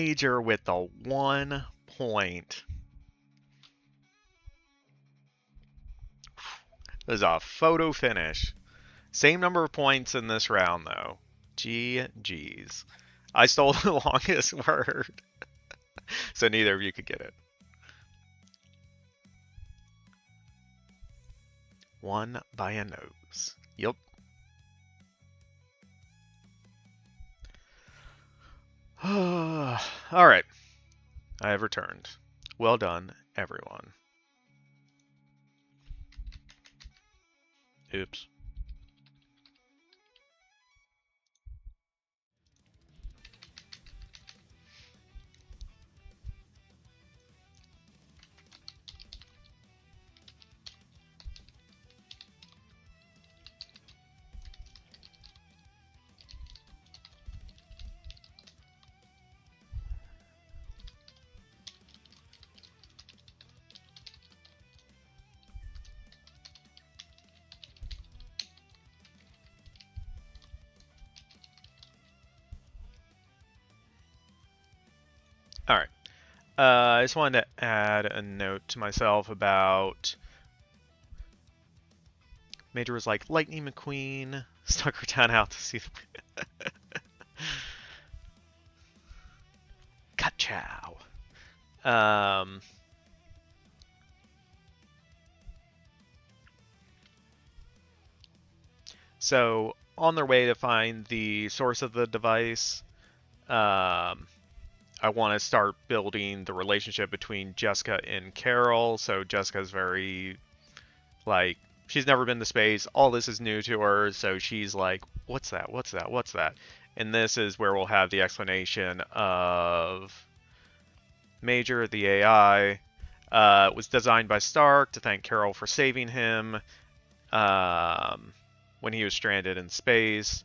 Major with the 1 point. There's a photo finish. Same number of points in this round, though. GG's. I stole the longest word, so neither of you could get it. One by a nose. Yep. Alright. I have returned. Well done, everyone. Oops. Alright. I just wanted to add a note to myself about... Major was like, Lightning McQueen stuck her tongue out to see the... Ka-chow. So, on their way to find the source of the device, I want to start building the relationship between Jessica and Carol. So Jessica's very, like, she's never been to space. All this is new to her. So she's like, what's that? What's that? What's that? And this is where we'll have the explanation of Major, the AI. It was designed by Stark to thank Carol for saving him when he was stranded in space.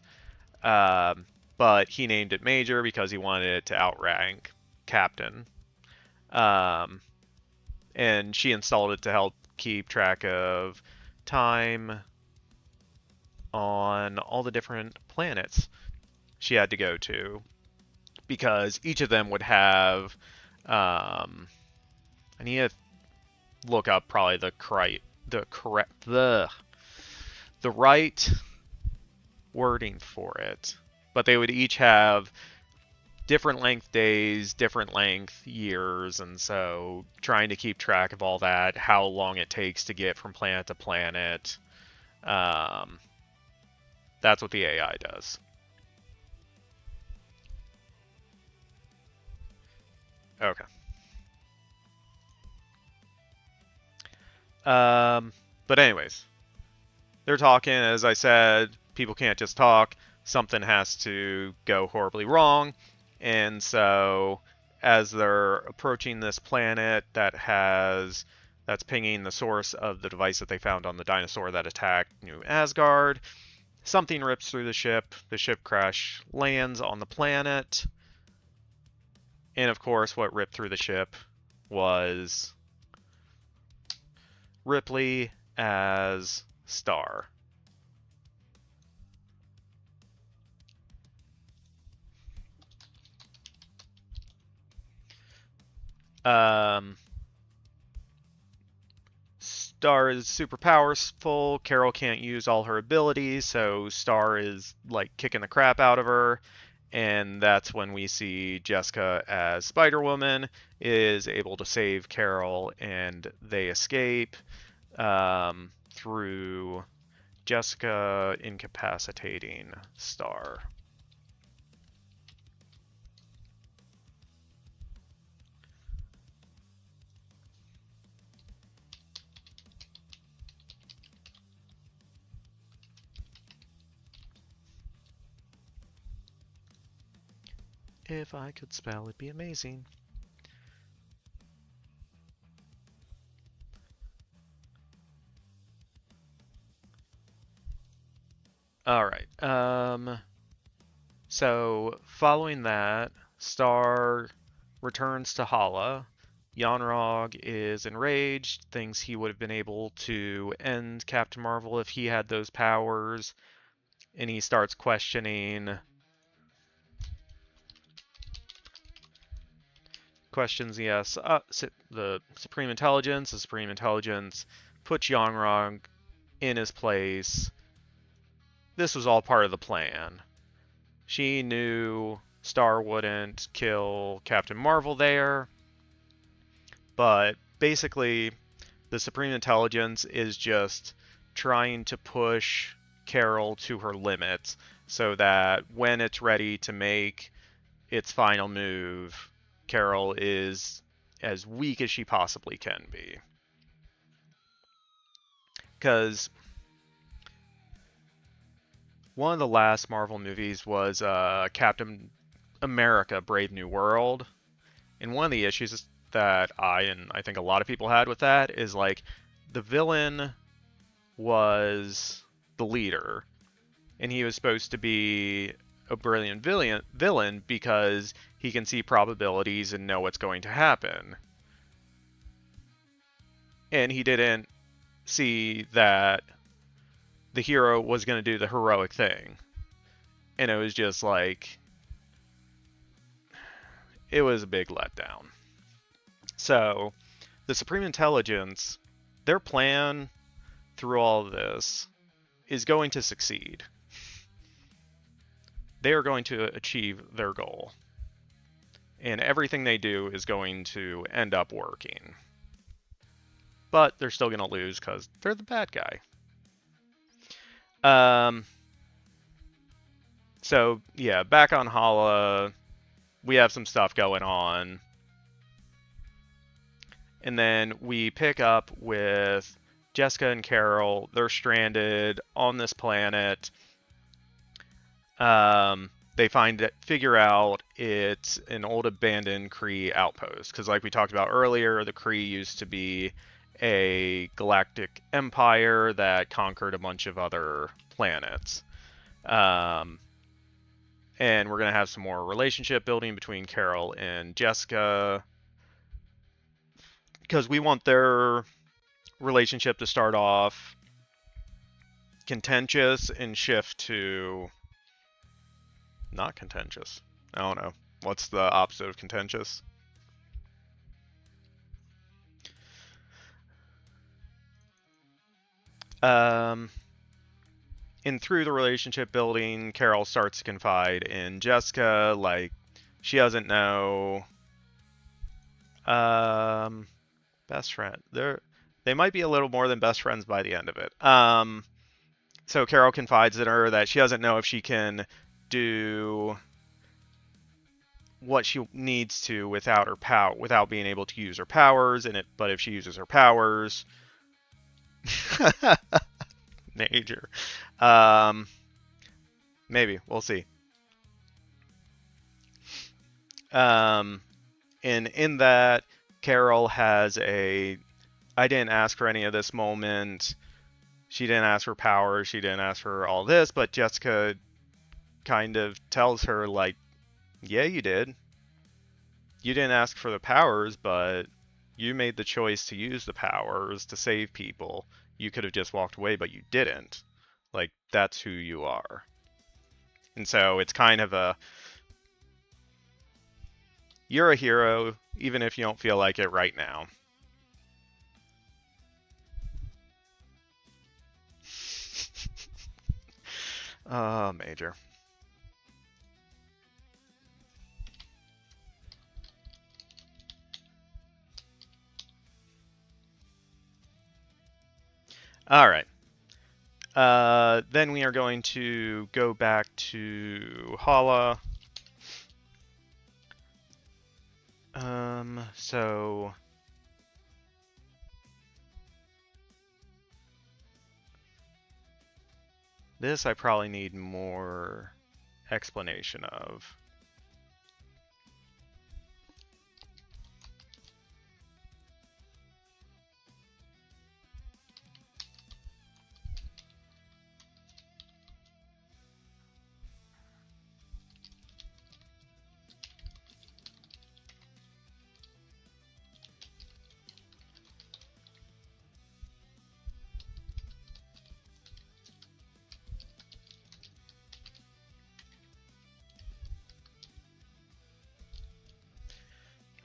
But he named it Major because he wanted it to outrank Captain. And she installed it to help keep track of time on all the different planets she had to go to. Because each of them would have... I need to look up probably the right wording for it. But they would each have different length days, different length years, and so trying to keep track of all that, how long it takes to get from planet to planet, that's what the AI does. Okay. But anyways, they're talking, as I said, people can't just talk. Something has to go horribly wrong. And so as they're approaching this planet that's pinging the source of the device that they found on the dinosaur that attacked New Asgard, something rips through the ship. The ship crash lands on the planet. And of course, what ripped through the ship was Ripley as Star. Star is super powerful. Carol can't use all her abilities, so Star is like kicking the crap out of her. And that's when we see Jessica as Spider-Woman is able to save Carol, and they escape through Jessica incapacitating Star. If I could spell, it'd be amazing. Alright, so following that, Star returns to Hala. Yon-Rogg is enraged, thinks he would have been able to end Captain Marvel if he had those powers, and he starts questioning questions the the Supreme Intelligence. The Supreme Intelligence puts Yon-Rogg in his place. This was all part of the plan. She knew Star wouldn't kill Captain Marvel there, but basically the Supreme Intelligence is just trying to push Carol to her limits so that when it's ready to make its final move, Carol is as weak as she possibly can be. Because one of the last Marvel movies was Captain America: Brave New World. And one of the issues that I think a lot of people had with that is like the villain was the leader, and he was supposed to be a brilliant villain because he can see probabilities and know what's going to happen. And he didn't see that the hero was going to do the heroic thing. And it was just like, it was a big letdown. So, the Supreme Intelligence, their plan through all of this is going to succeed. They are going to achieve their goal. And everything they do is going to end up working. But they're still going to lose because they're the bad guy. So, yeah, back on Hala, we have some stuff going on. And then we pick up with Jessica and Carol. They're stranded on this planet. They figure out it's an old abandoned Kree outpost. Because like we talked about earlier, the Kree used to be a galactic empire that conquered a bunch of other planets. And we're going to have some more relationship building between Carol and Jessica. Because we want their relationship to start off contentious and shift to not contentious. I don't know. What's the opposite of contentious? And through the relationship building, Carol starts to confide in Jessica, like, she doesn't know. Best friend. They might be a little more than best friends by the end of it. So Carol confides in her that she doesn't know if she can do what she needs to without her without being able to use her powers. But if she uses her powers, major. Maybe we'll see. And in that, Carol has I didn't ask for any of this moment. She didn't ask for power. She didn't ask for all this, but Jessica kind of tells her, like, yeah, you did. You didn't ask for the powers, but you made the choice to use the powers to save people. You could have just walked away, but you didn't. Like, that's who you are. And so it's kind of you're a hero, even if you don't feel like it right now. Major. All right. Then we are going to go back to Hala. So this I probably need more explanation of.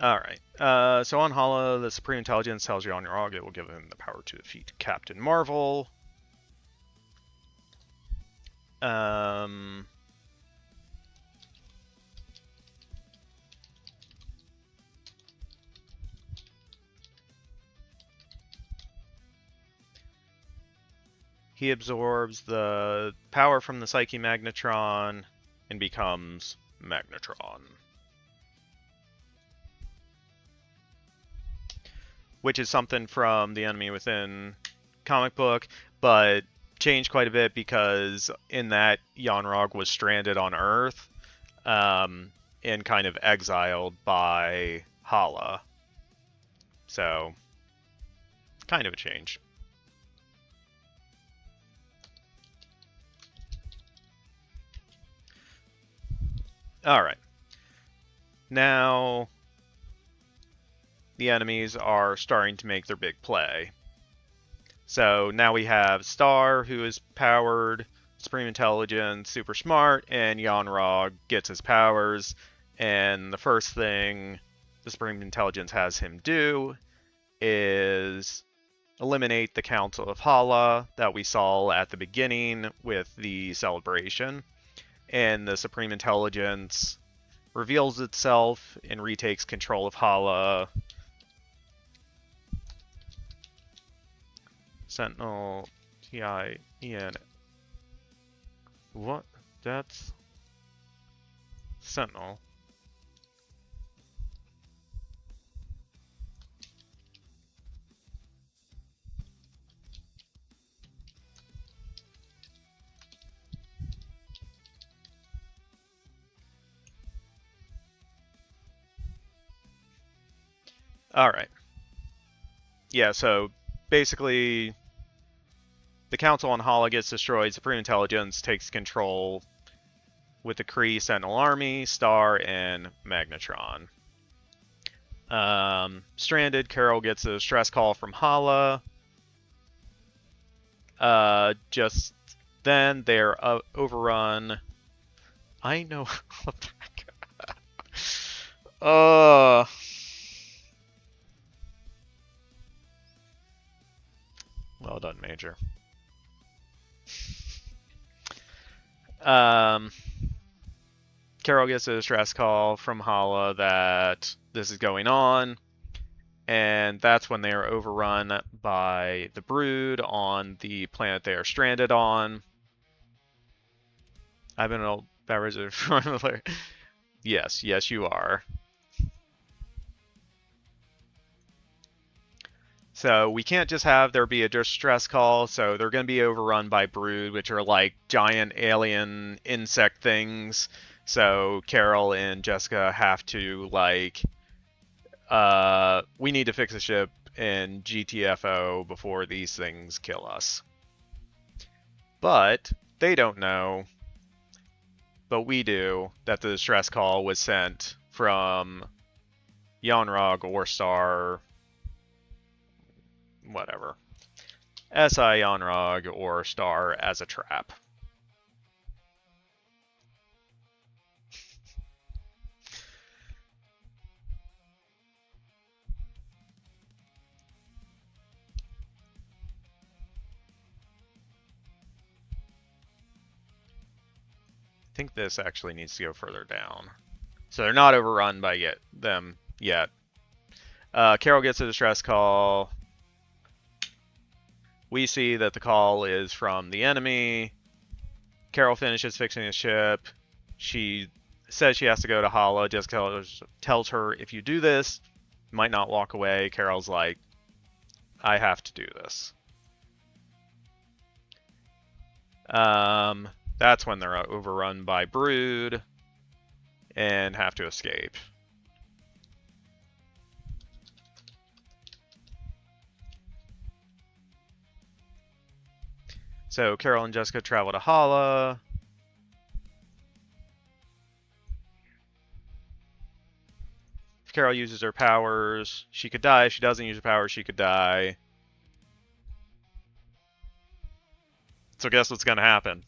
Alright. So on Hala, the Supreme Intelligence tells Yon-Rogg it will give him the power to defeat Captain Marvel. He absorbs the power from the Psyche Magnatron and becomes Magnatron. Which is something from the Enemy Within comic book, but changed quite a bit because in that Yon-Rogg was stranded on Earth and kind of exiled by Hala. So, kind of a change. Alright. Now, the enemies are starting to make their big play. So now we have Star, who is powered, Supreme Intelligence, super smart, and Yon-Rogg gets his powers. And the first thing the Supreme Intelligence has him do is eliminate the Council of Hala that we saw at the beginning with the celebration. And the Supreme Intelligence reveals itself and retakes control of Hala. Sentinel T-I-E-N. What? That's Sentinel. Alright. Yeah, so basically the Council on Hala gets destroyed, Supreme Intelligence takes control with the Kree Sentinel Army, Star, and Magnatron. Stranded, Carol gets a stress call from Hala. Just then they're overrun. I know. Well done, Major. Carol gets a distress call from Hala that this is going on, and that's when they are overrun by the Brood on the planet they are stranded on. I've been a beverage formula. Yes, you are. So we can't just have there be a distress call, so they're going to be overrun by Brood, which are like giant alien insect things. So Carol and Jessica have to, like, we need to fix the ship and GTFO before these things kill us. But they don't know, but we do, that the distress call was sent from Yon-Rogg or Star, whatever. SI Yon-Rogg or Star as a trap. I think this actually needs to go further down. So they're not overrun by them yet. Carol gets a distress call. We see that the call is from the enemy. Carol finishes fixing the ship. She says she has to go to Hala. Jessica tells her, if you do this, you might not walk away. Carol's like, I have to do this. That's when they're overrun by Brood and have to escape. So Carol and Jessica travel to Hala. If Carol uses her powers, she could die. If she doesn't use her powers, she could die. So guess what's gonna happen?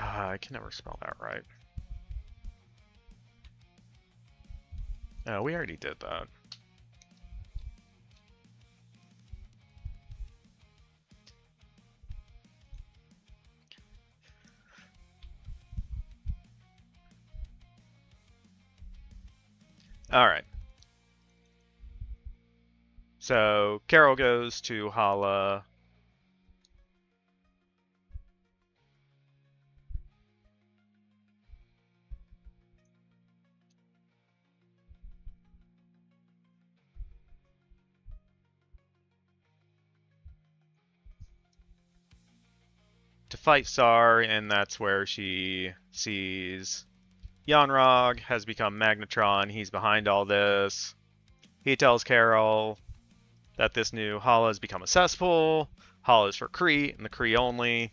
I can never spell that right. Oh, we already did that. All right. So Carol goes to Hala. To fight Sar, and that's where she sees Yon-Rogg has become Magnatron. He's behind all this. He tells Carol that this new Hala has become a cesspool. Hala is for Kree, and the Kree only.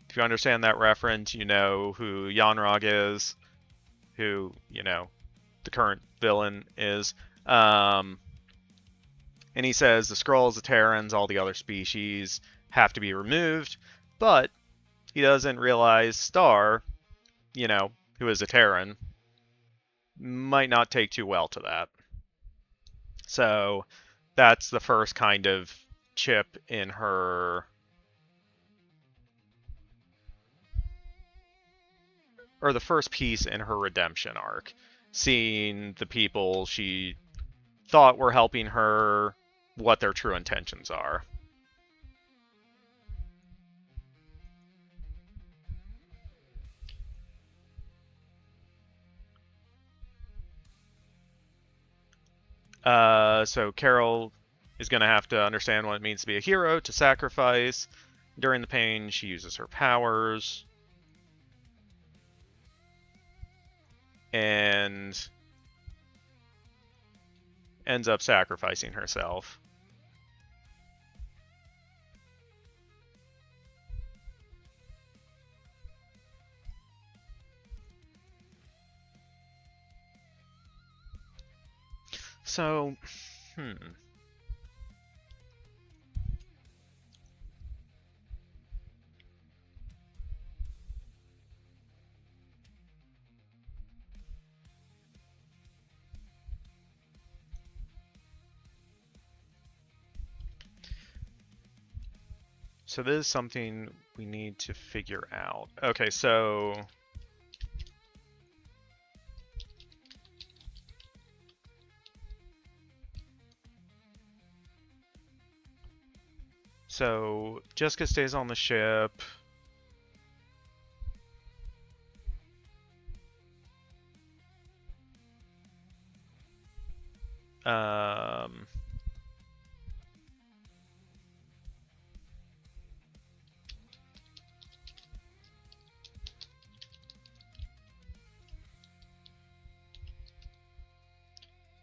If you understand that reference, you know who Yon-Rogg is, who, the current villain is. And he says the Skrulls, the Terrans, all the other species have to be removed, but he doesn't realize Star, who is a Terran, might not take too well to that. So that's the first kind of chip in her, or the first piece in her redemption arc. Seeing the people she thought were helping her, what their true intentions are. So Carol is going to have to understand what it means to be a hero, to sacrifice. During the pain, she uses her powers. And ends up sacrificing herself. So, So this is something we need to figure out. Okay, so Jessica stays on the ship.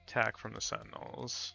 Attack from the Sentinels.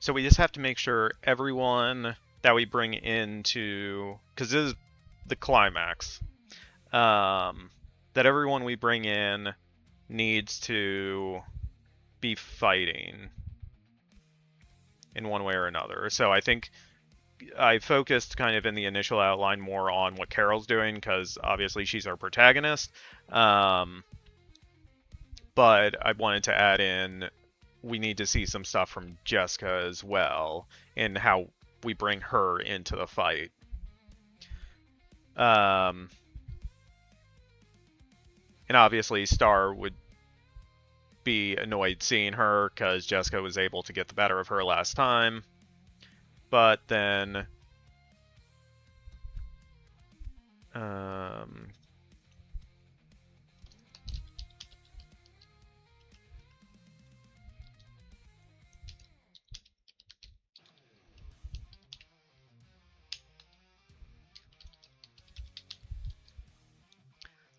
So we just have to make sure everyone that we bring into, because this is the climax, that everyone we bring in needs to be fighting in one way or another. So I think I focused kind of in the initial outline more on what Carol's doing, because obviously she's our protagonist. But I wanted to add in, we need to see some stuff from Jessica as well, and how we bring her into the fight. And obviously Star would be annoyed seeing her, because Jessica was able to get the better of her last time. But then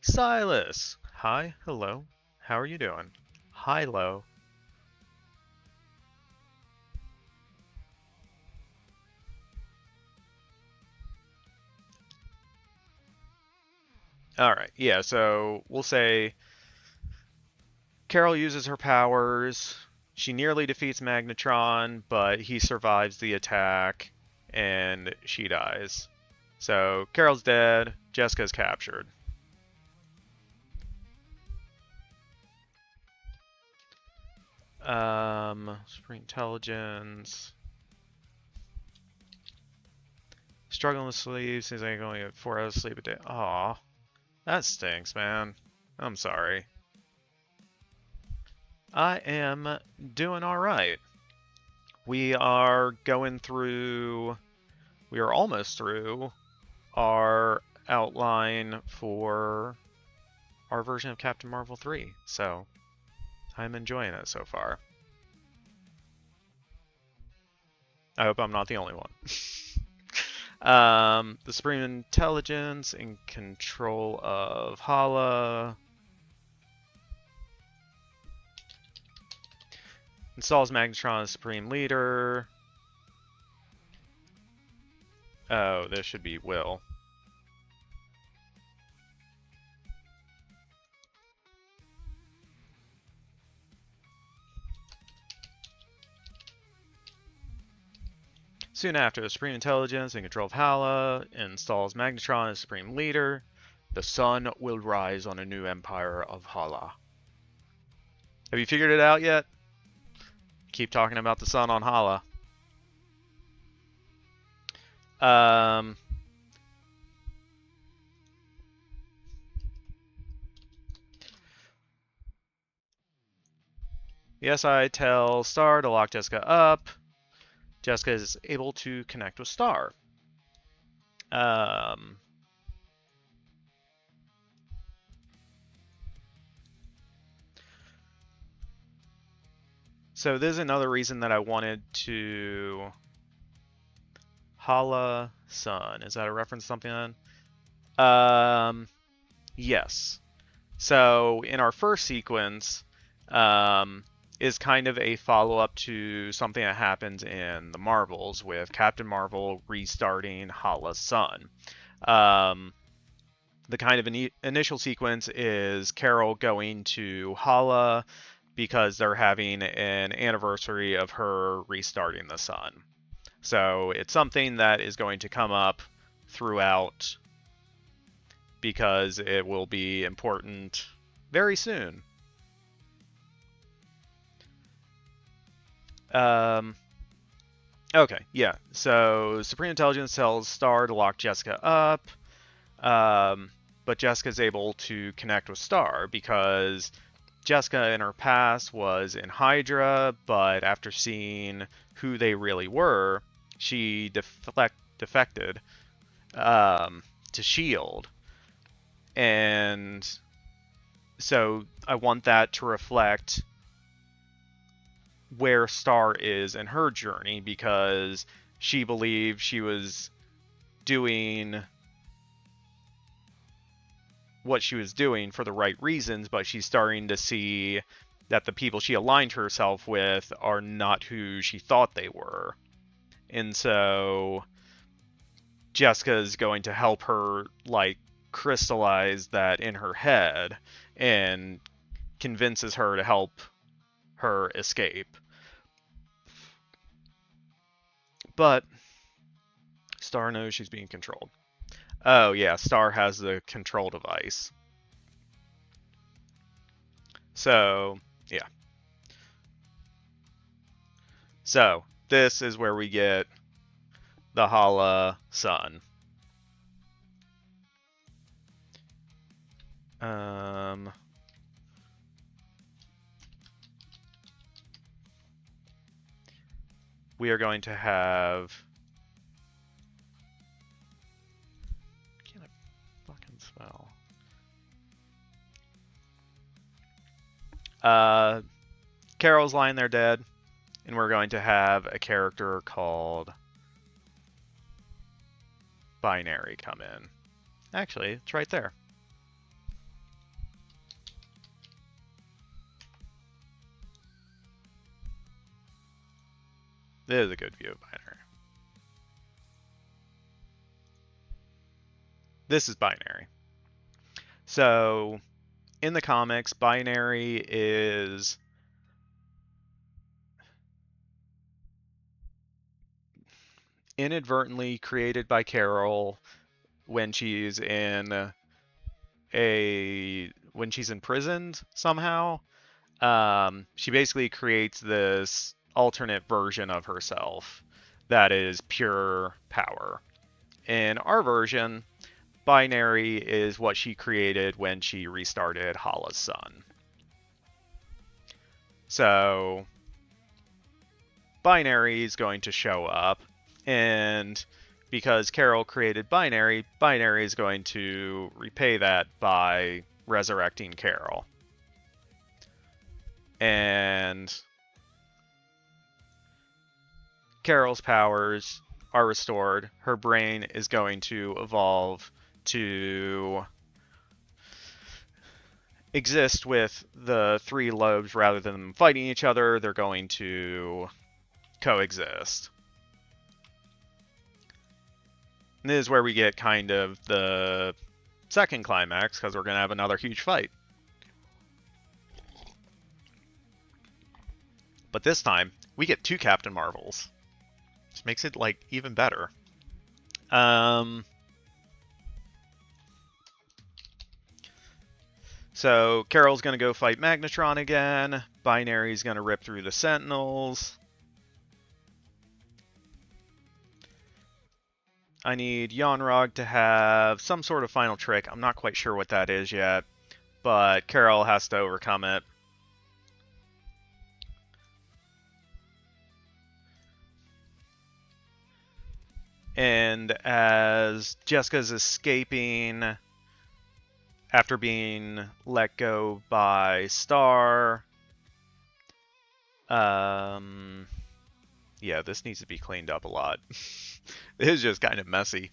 Silas! Hi, hello. How are you doing? Hi, low. Alright, yeah, so we'll say Carol uses her powers. She nearly defeats Magnatron, but he survives the attack, and she dies. So Carol's dead, Jessica's captured. Supreme Intelligence. Struggling with sleep, seems like only get 4 hours of sleep a day. Aw, that stinks, man. I'm sorry. I am doing alright. We are almost through our outline for our version of Captain Marvel 3, so I'm enjoying it so far. I hope I'm not the only one. The Supreme Intelligence in control of Hala. Installs Magnatron as Supreme Leader. Oh, this should be Will. Soon after, the Supreme Intelligence in control of Hala installs Magnatron as Supreme Leader. The sun will rise on a new empire of Hala. Have you figured it out yet? Keep talking about the sun on Hala. Yes, I tell Star to lock Jessica up. Jessica is able to connect with Star. So this is another reason that I wanted to Hala Sun. Is that a reference to something then? Yes. So in our first sequence, is kind of a follow-up to something that happens in the Marvels with Captain Marvel restarting Hala Sun. The kind of initial sequence is Carol going to Hala because they're having an anniversary of her restarting the sun. So it's something that is going to come up throughout because it will be important very soon. Okay, yeah. So Supreme Intelligence tells Star to lock Jessica up, but Jessica's able to connect with Star because Jessica in her past was in Hydra, but after seeing who they really were, she defected to S.H.I.E.L.D. And so I want that to reflect where Star is in her journey because she believed she was doing what she was doing for the right reasons, but she's starting to see that the people she aligned herself with are not who she thought they were. And so Jessica's going to help her like crystallize that in her head and convinces her to help her escape. But Star knows she's being controlled. Oh yeah, Star has the control device. So, yeah. So, this is where we get the Hala Sun. We are going to have... Can't I fucking spell? Carol's lying there dead, and we're going to have a character called Binary come in. Actually, it's right there. This is a good view of binary. This is binary. So, in the comics, binary is inadvertently created by Carol when she's imprisoned somehow. She basically creates this alternate version of herself that is pure power. In our version, binary is what she created when she restarted Hala's sun. So binary is going to show up, and because Carol created binary, binary is going to repay that by resurrecting Carol. And Carol's powers are restored. Her brain is going to evolve to exist with the three lobes rather than them fighting each other. They're going to coexist. And this is where we get kind of the second climax, because we're going to have another huge fight. But this time, we get 2 Captain Marvels. Which makes it, like, even better. So, Carol's going to go fight Magnatron again. Binary's going to rip through the Sentinels. I need Yon-Rogg to have some sort of final trick. I'm not quite sure what that is yet. But Carol has to overcome it. And as Jessica's escaping after being let go by Star, yeah, this needs to be cleaned up a lot. It is just kind of messy.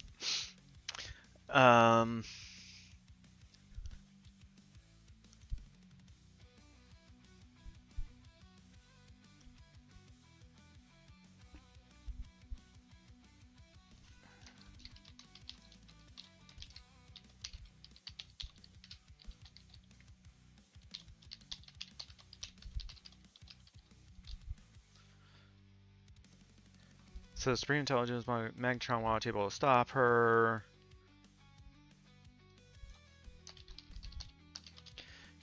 So Supreme Intelligence, Magnatron wasn't able to stop her.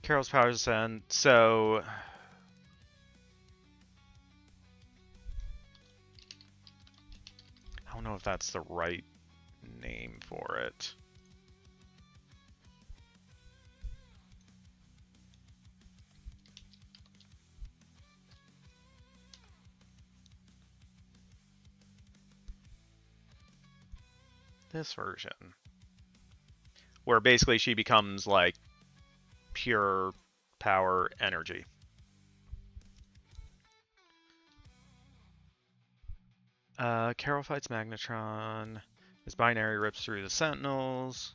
Carol's powers ascend. So I don't know if that's the right name for it. This version, where basically she becomes like pure power energy. Carol fights Magnatron. His binary rips through the Sentinels.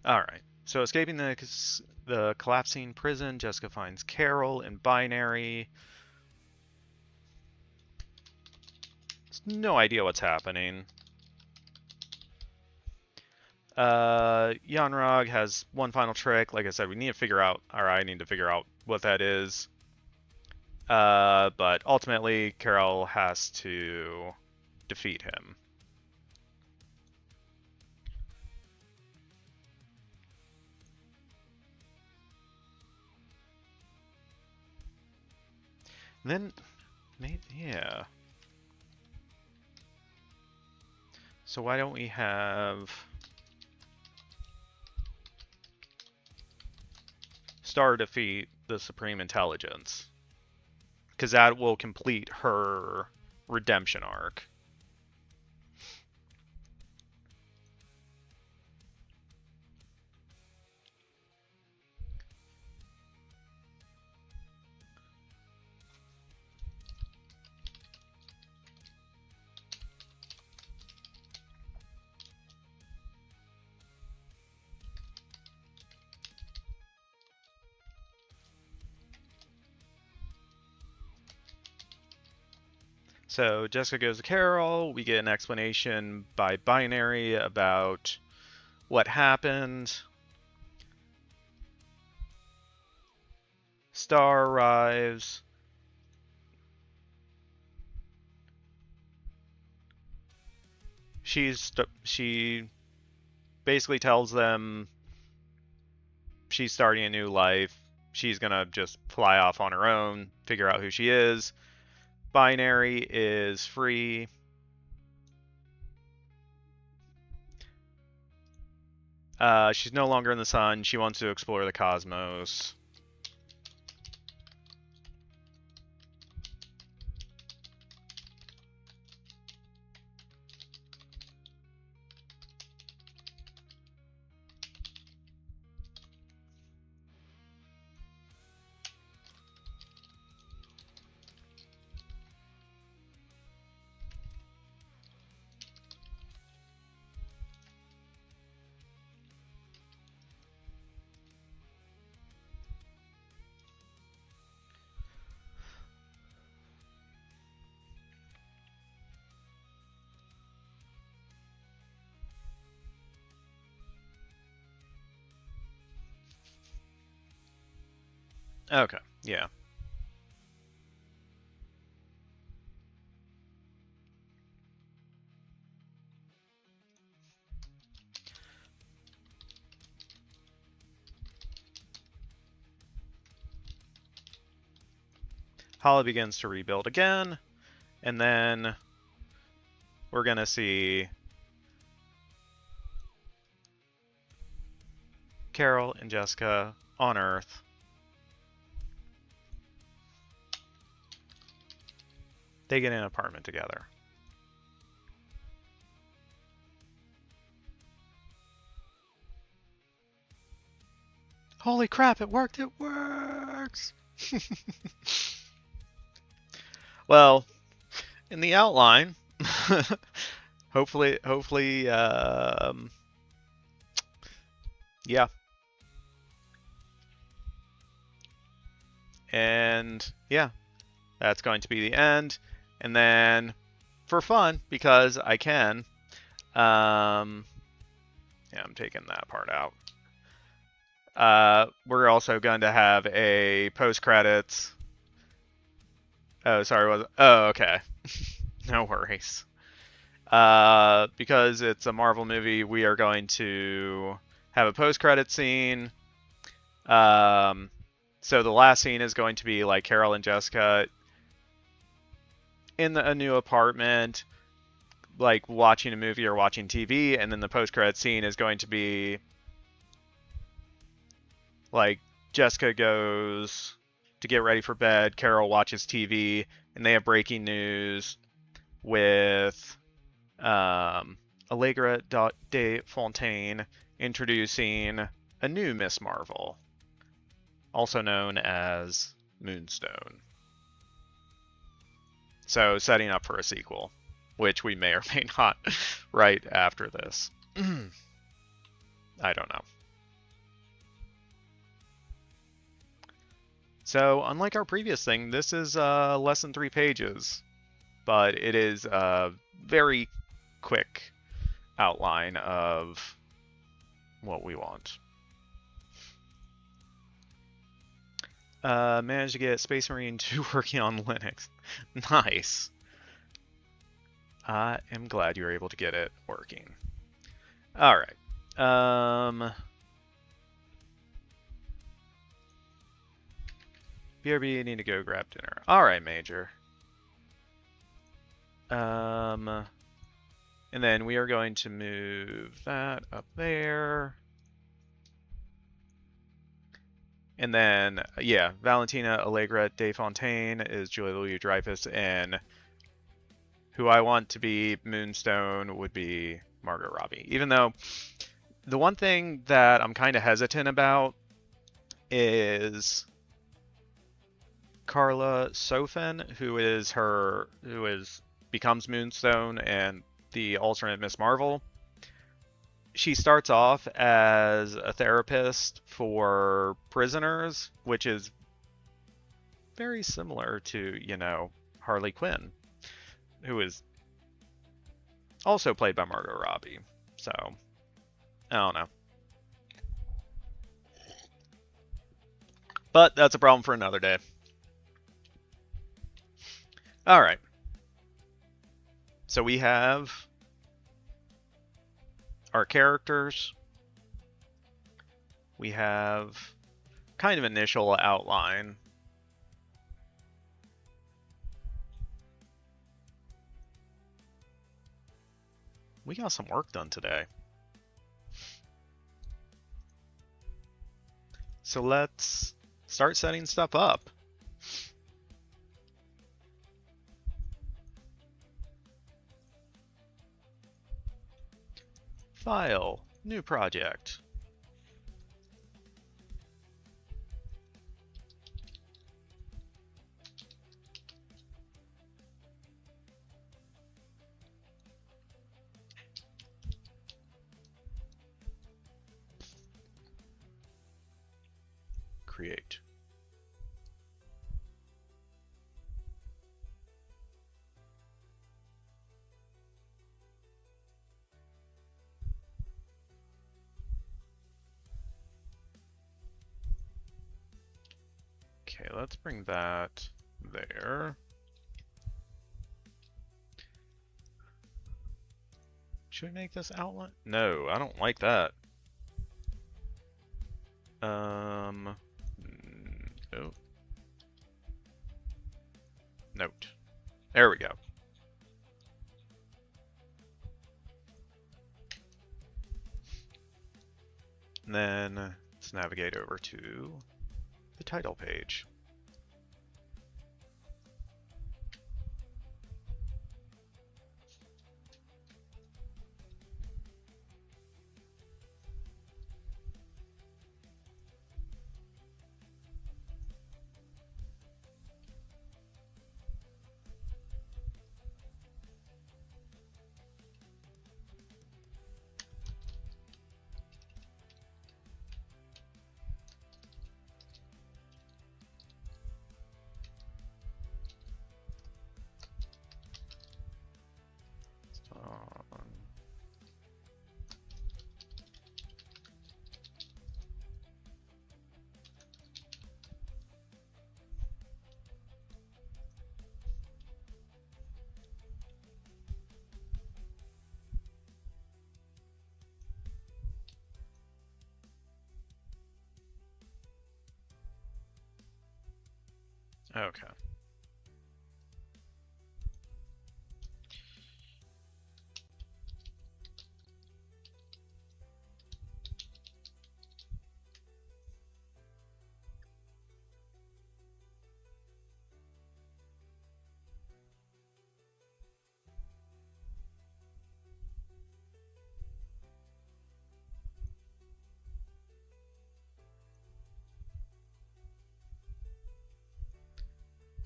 Alright, so escaping the collapsing prison, Jessica finds Carol in binary. No idea what's happening. Yon-Rogg has one final trick. Like I said, we need to figure out, or I need to figure out what that is. But ultimately, Carol has to defeat him. And then, maybe, yeah. So why don't we have Star defeat the Supreme Intelligence? Because that will complete her redemption arc. So Jessica goes to Carol. We get an explanation by Binary about what happened. Star arrives. She basically tells them she's starting a new life. She's gonna just fly off on her own, figure out who she is. Binary is free. She's no longer in the sun. She wants to explore the cosmos. Okay, yeah. Holly begins to rebuild again, and then we're gonna see Carol and Jessica on Earth. They get an apartment together. Holy crap, it worked! It works! Well, in the outline, hopefully, yeah. And yeah, that's going to be the end. And then, for fun, because I can, yeah, I'm taking that part out. We're also going to have a post-credits. Oh, sorry. Oh, okay. No worries. Because it's a Marvel movie, we are going to have a post-credit scene. So the last scene is going to be like Carol and Jessica in a new apartment, like watching a movie or watching TV, and then the post-credit scene is going to be like Jessica goes to get ready for bed, Carol watches TV, and they have breaking news with Allegra de Fontaine introducing a new Miss Marvel, also known as Moonstone. So setting up for a sequel, which we may or may not right after this. I don't know. So unlike our previous thing, this is less than 3 pages, but it is a very quick outline of what we want. Managed to get Space Marine 2 working on Linux. Nice. I am glad you were able to get it working. All right. BRB, need to go grab dinner. All right, Major. And then we are going to move that up there. And then, yeah, Valentina Allegra de Fontaine is Julia Louis-Dreyfus, and who I want to be Moonstone would be Margot Robbie. Even though the one thing that I'm kind of hesitant about is Carla Sofin, who becomes Moonstone and the alternate Miss Marvel. She starts off as a therapist for prisoners, which is very similar to, Harley Quinn, who is also played by Margot Robbie. So, I don't know. But that's a problem for another day. Alright. So we have our characters. We have kind of initial outline. We got some work done today. So let's start setting stuff up. File, new project. Create. Okay, let's bring that there. Should we make this outline? No, I don't like that. No. Note. There we go. And then let's navigate over to the title page. Okay.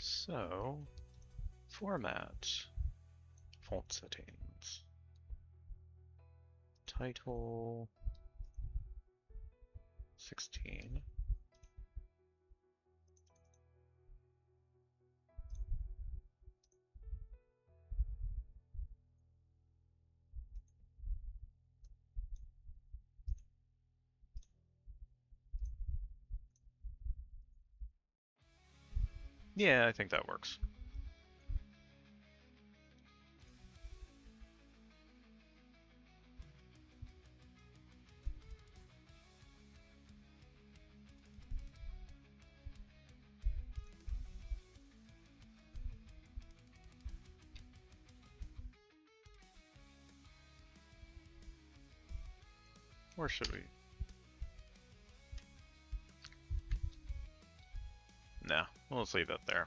So, format, font settings, title, 16. Yeah, I think that works. Or should we? No, we'll just leave that there.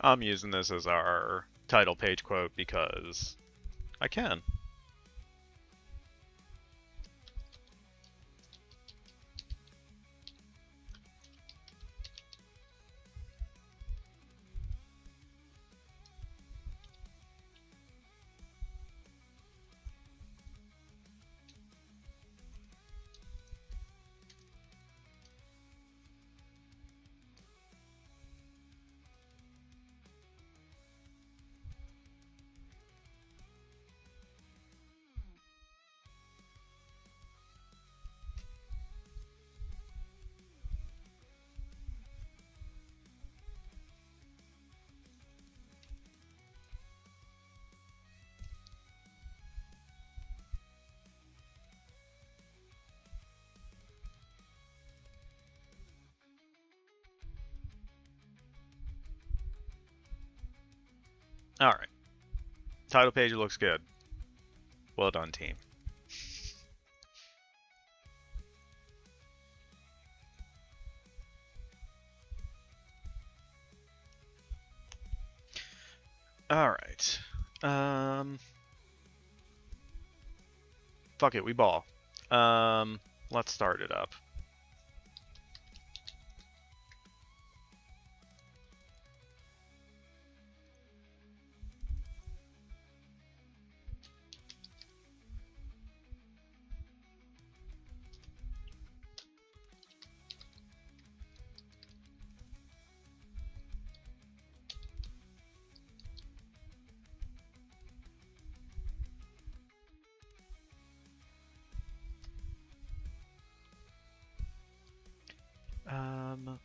I'm using this as our title page quote because I can. All right. Title page looks good. Well done, team. All right. Fuck it, we ball. Let's start it up.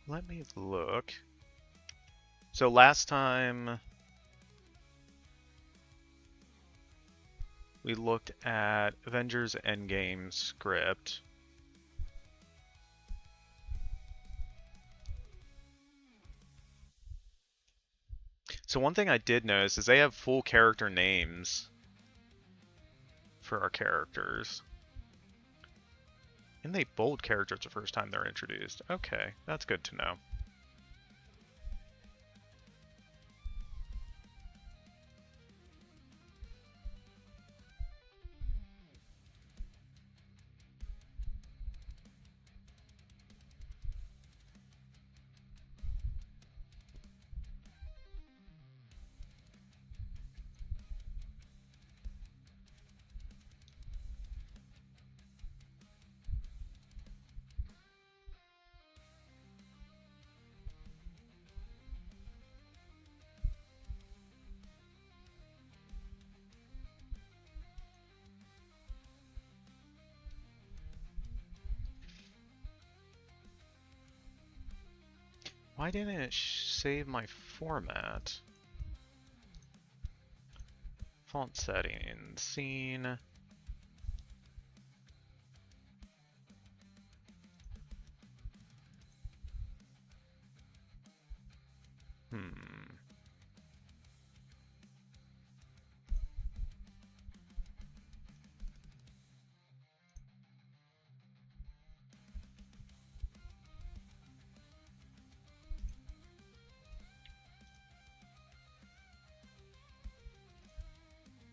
Let me look. So last time we looked at Avengers Endgame script. So one thing I did notice is they have full character names for our characters. And they bold characters the first time they're introduced. Okay, that's good to know. Why didn't it save my format? Font settings, scene.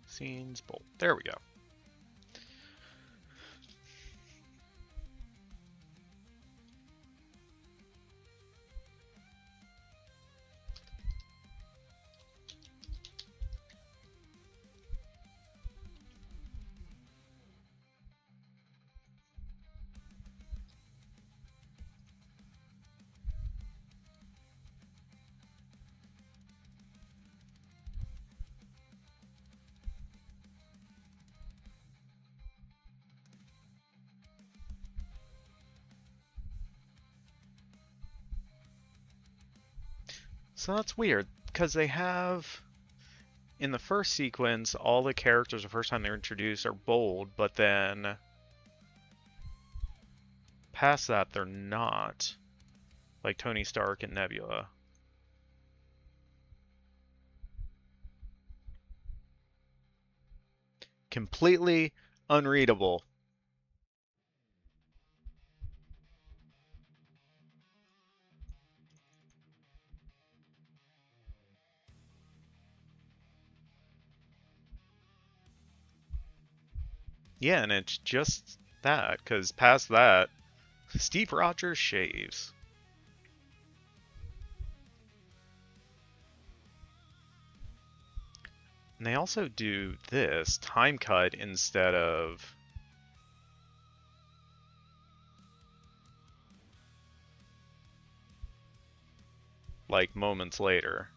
Scenes bold. There we go. So that's weird, because they have, in the first sequence, all the characters the first time they're introduced are bold, but then past that they're not. Like Tony Stark and Nebula. Completely unreadable. Yeah, and it's just that, because past that, Steve Rogers shaves. And they also do this time cut instead of like moments later.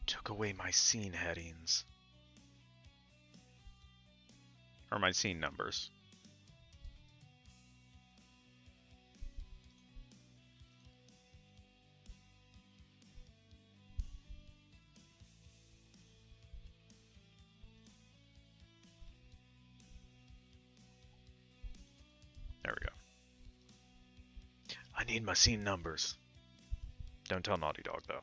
Took away my scene headings. Or my scene numbers. There we go. I need my scene numbers. Don't tell Naughty Dog, though.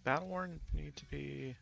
Battle Worn need to be...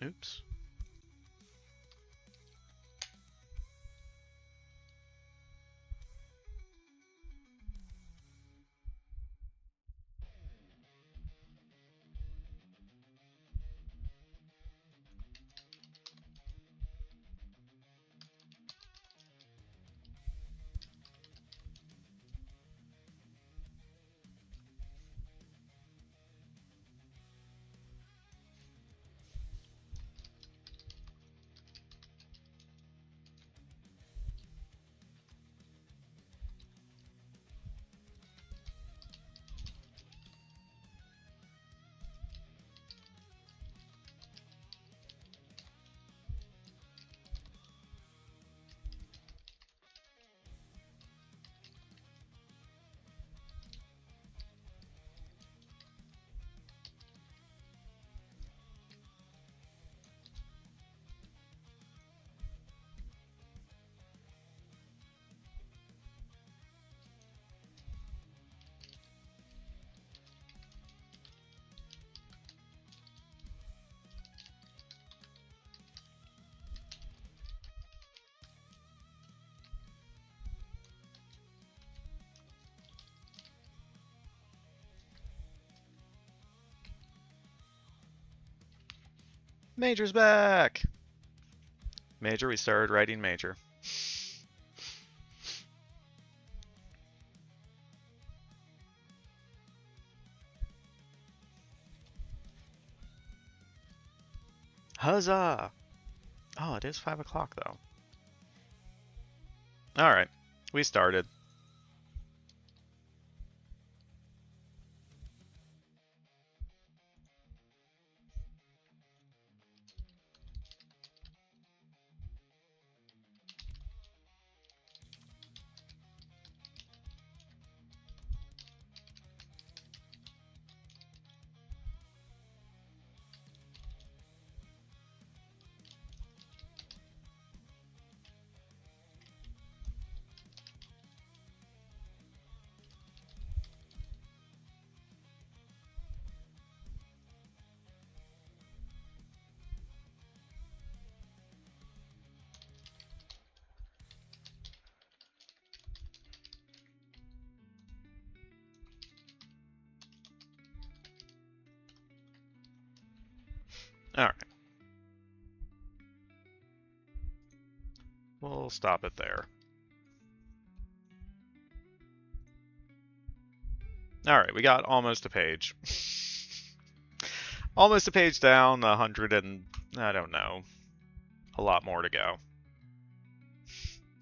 Oops. Major's back! Major, we started writing Major. Huzzah! Oh, it is 5 o'clock though. Alright, we started. Alright. We'll stop it there. Alright, we got almost a page. Almost a page down, 100 and, I don't know, a lot more to go.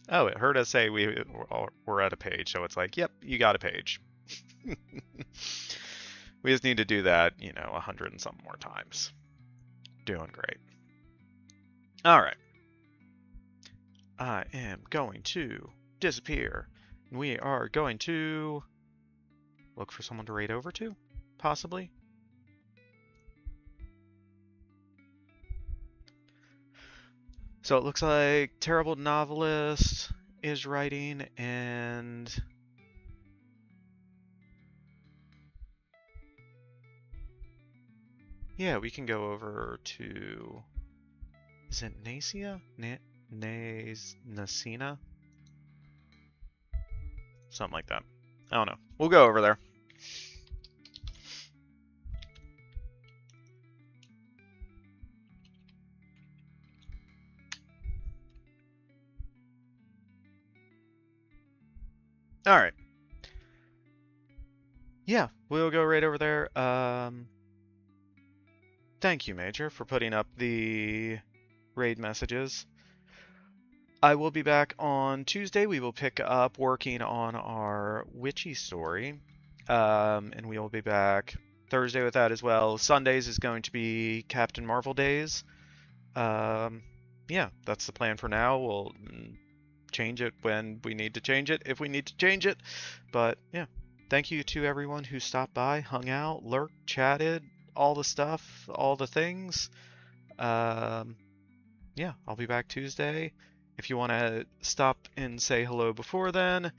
Oh, it heard us say we're at a page, so it's like, yep, you got a page. We just need to do that, 100 and something more times. Doing great. Alright. I am going to disappear. We are going to look for someone to raid over to, possibly. So it looks like Terrible Novelist is writing, and yeah, we can go over to, is it Nasia? Nasina? Something like that. I don't know. We'll go over there. Alright. Yeah, we'll go right over there. Thank you, Major, for putting up the raid messages. I will be back on Tuesday. We will pick up working on our witchy story. And we will be back Thursday with that as well. Sundays is going to be Captain Marvel days. Yeah, that's the plan for now. We'll change it when we need to change it, if we need to change it. But yeah, thank you to everyone who stopped by, hung out, lurked, chatted, all the stuff, all the things. Yeah, I'll be back Tuesday. If you want to stop and say hello before then,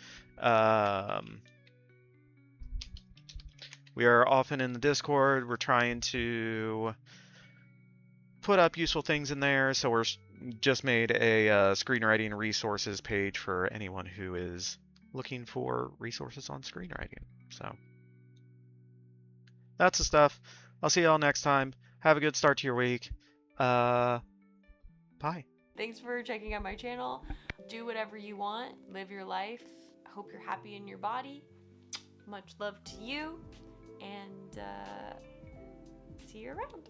we are often in the Discord. We're trying to put up useful things in there, so we're just made a screenwriting resources page for anyone who is looking for resources on screenwriting. So that's the stuff. I'll see y'all next time. Have a good start to your week. Bye. Thanks for checking out my channel. Do whatever you want. Live your life. Hope you're happy in your body. Much love to you. And see you around.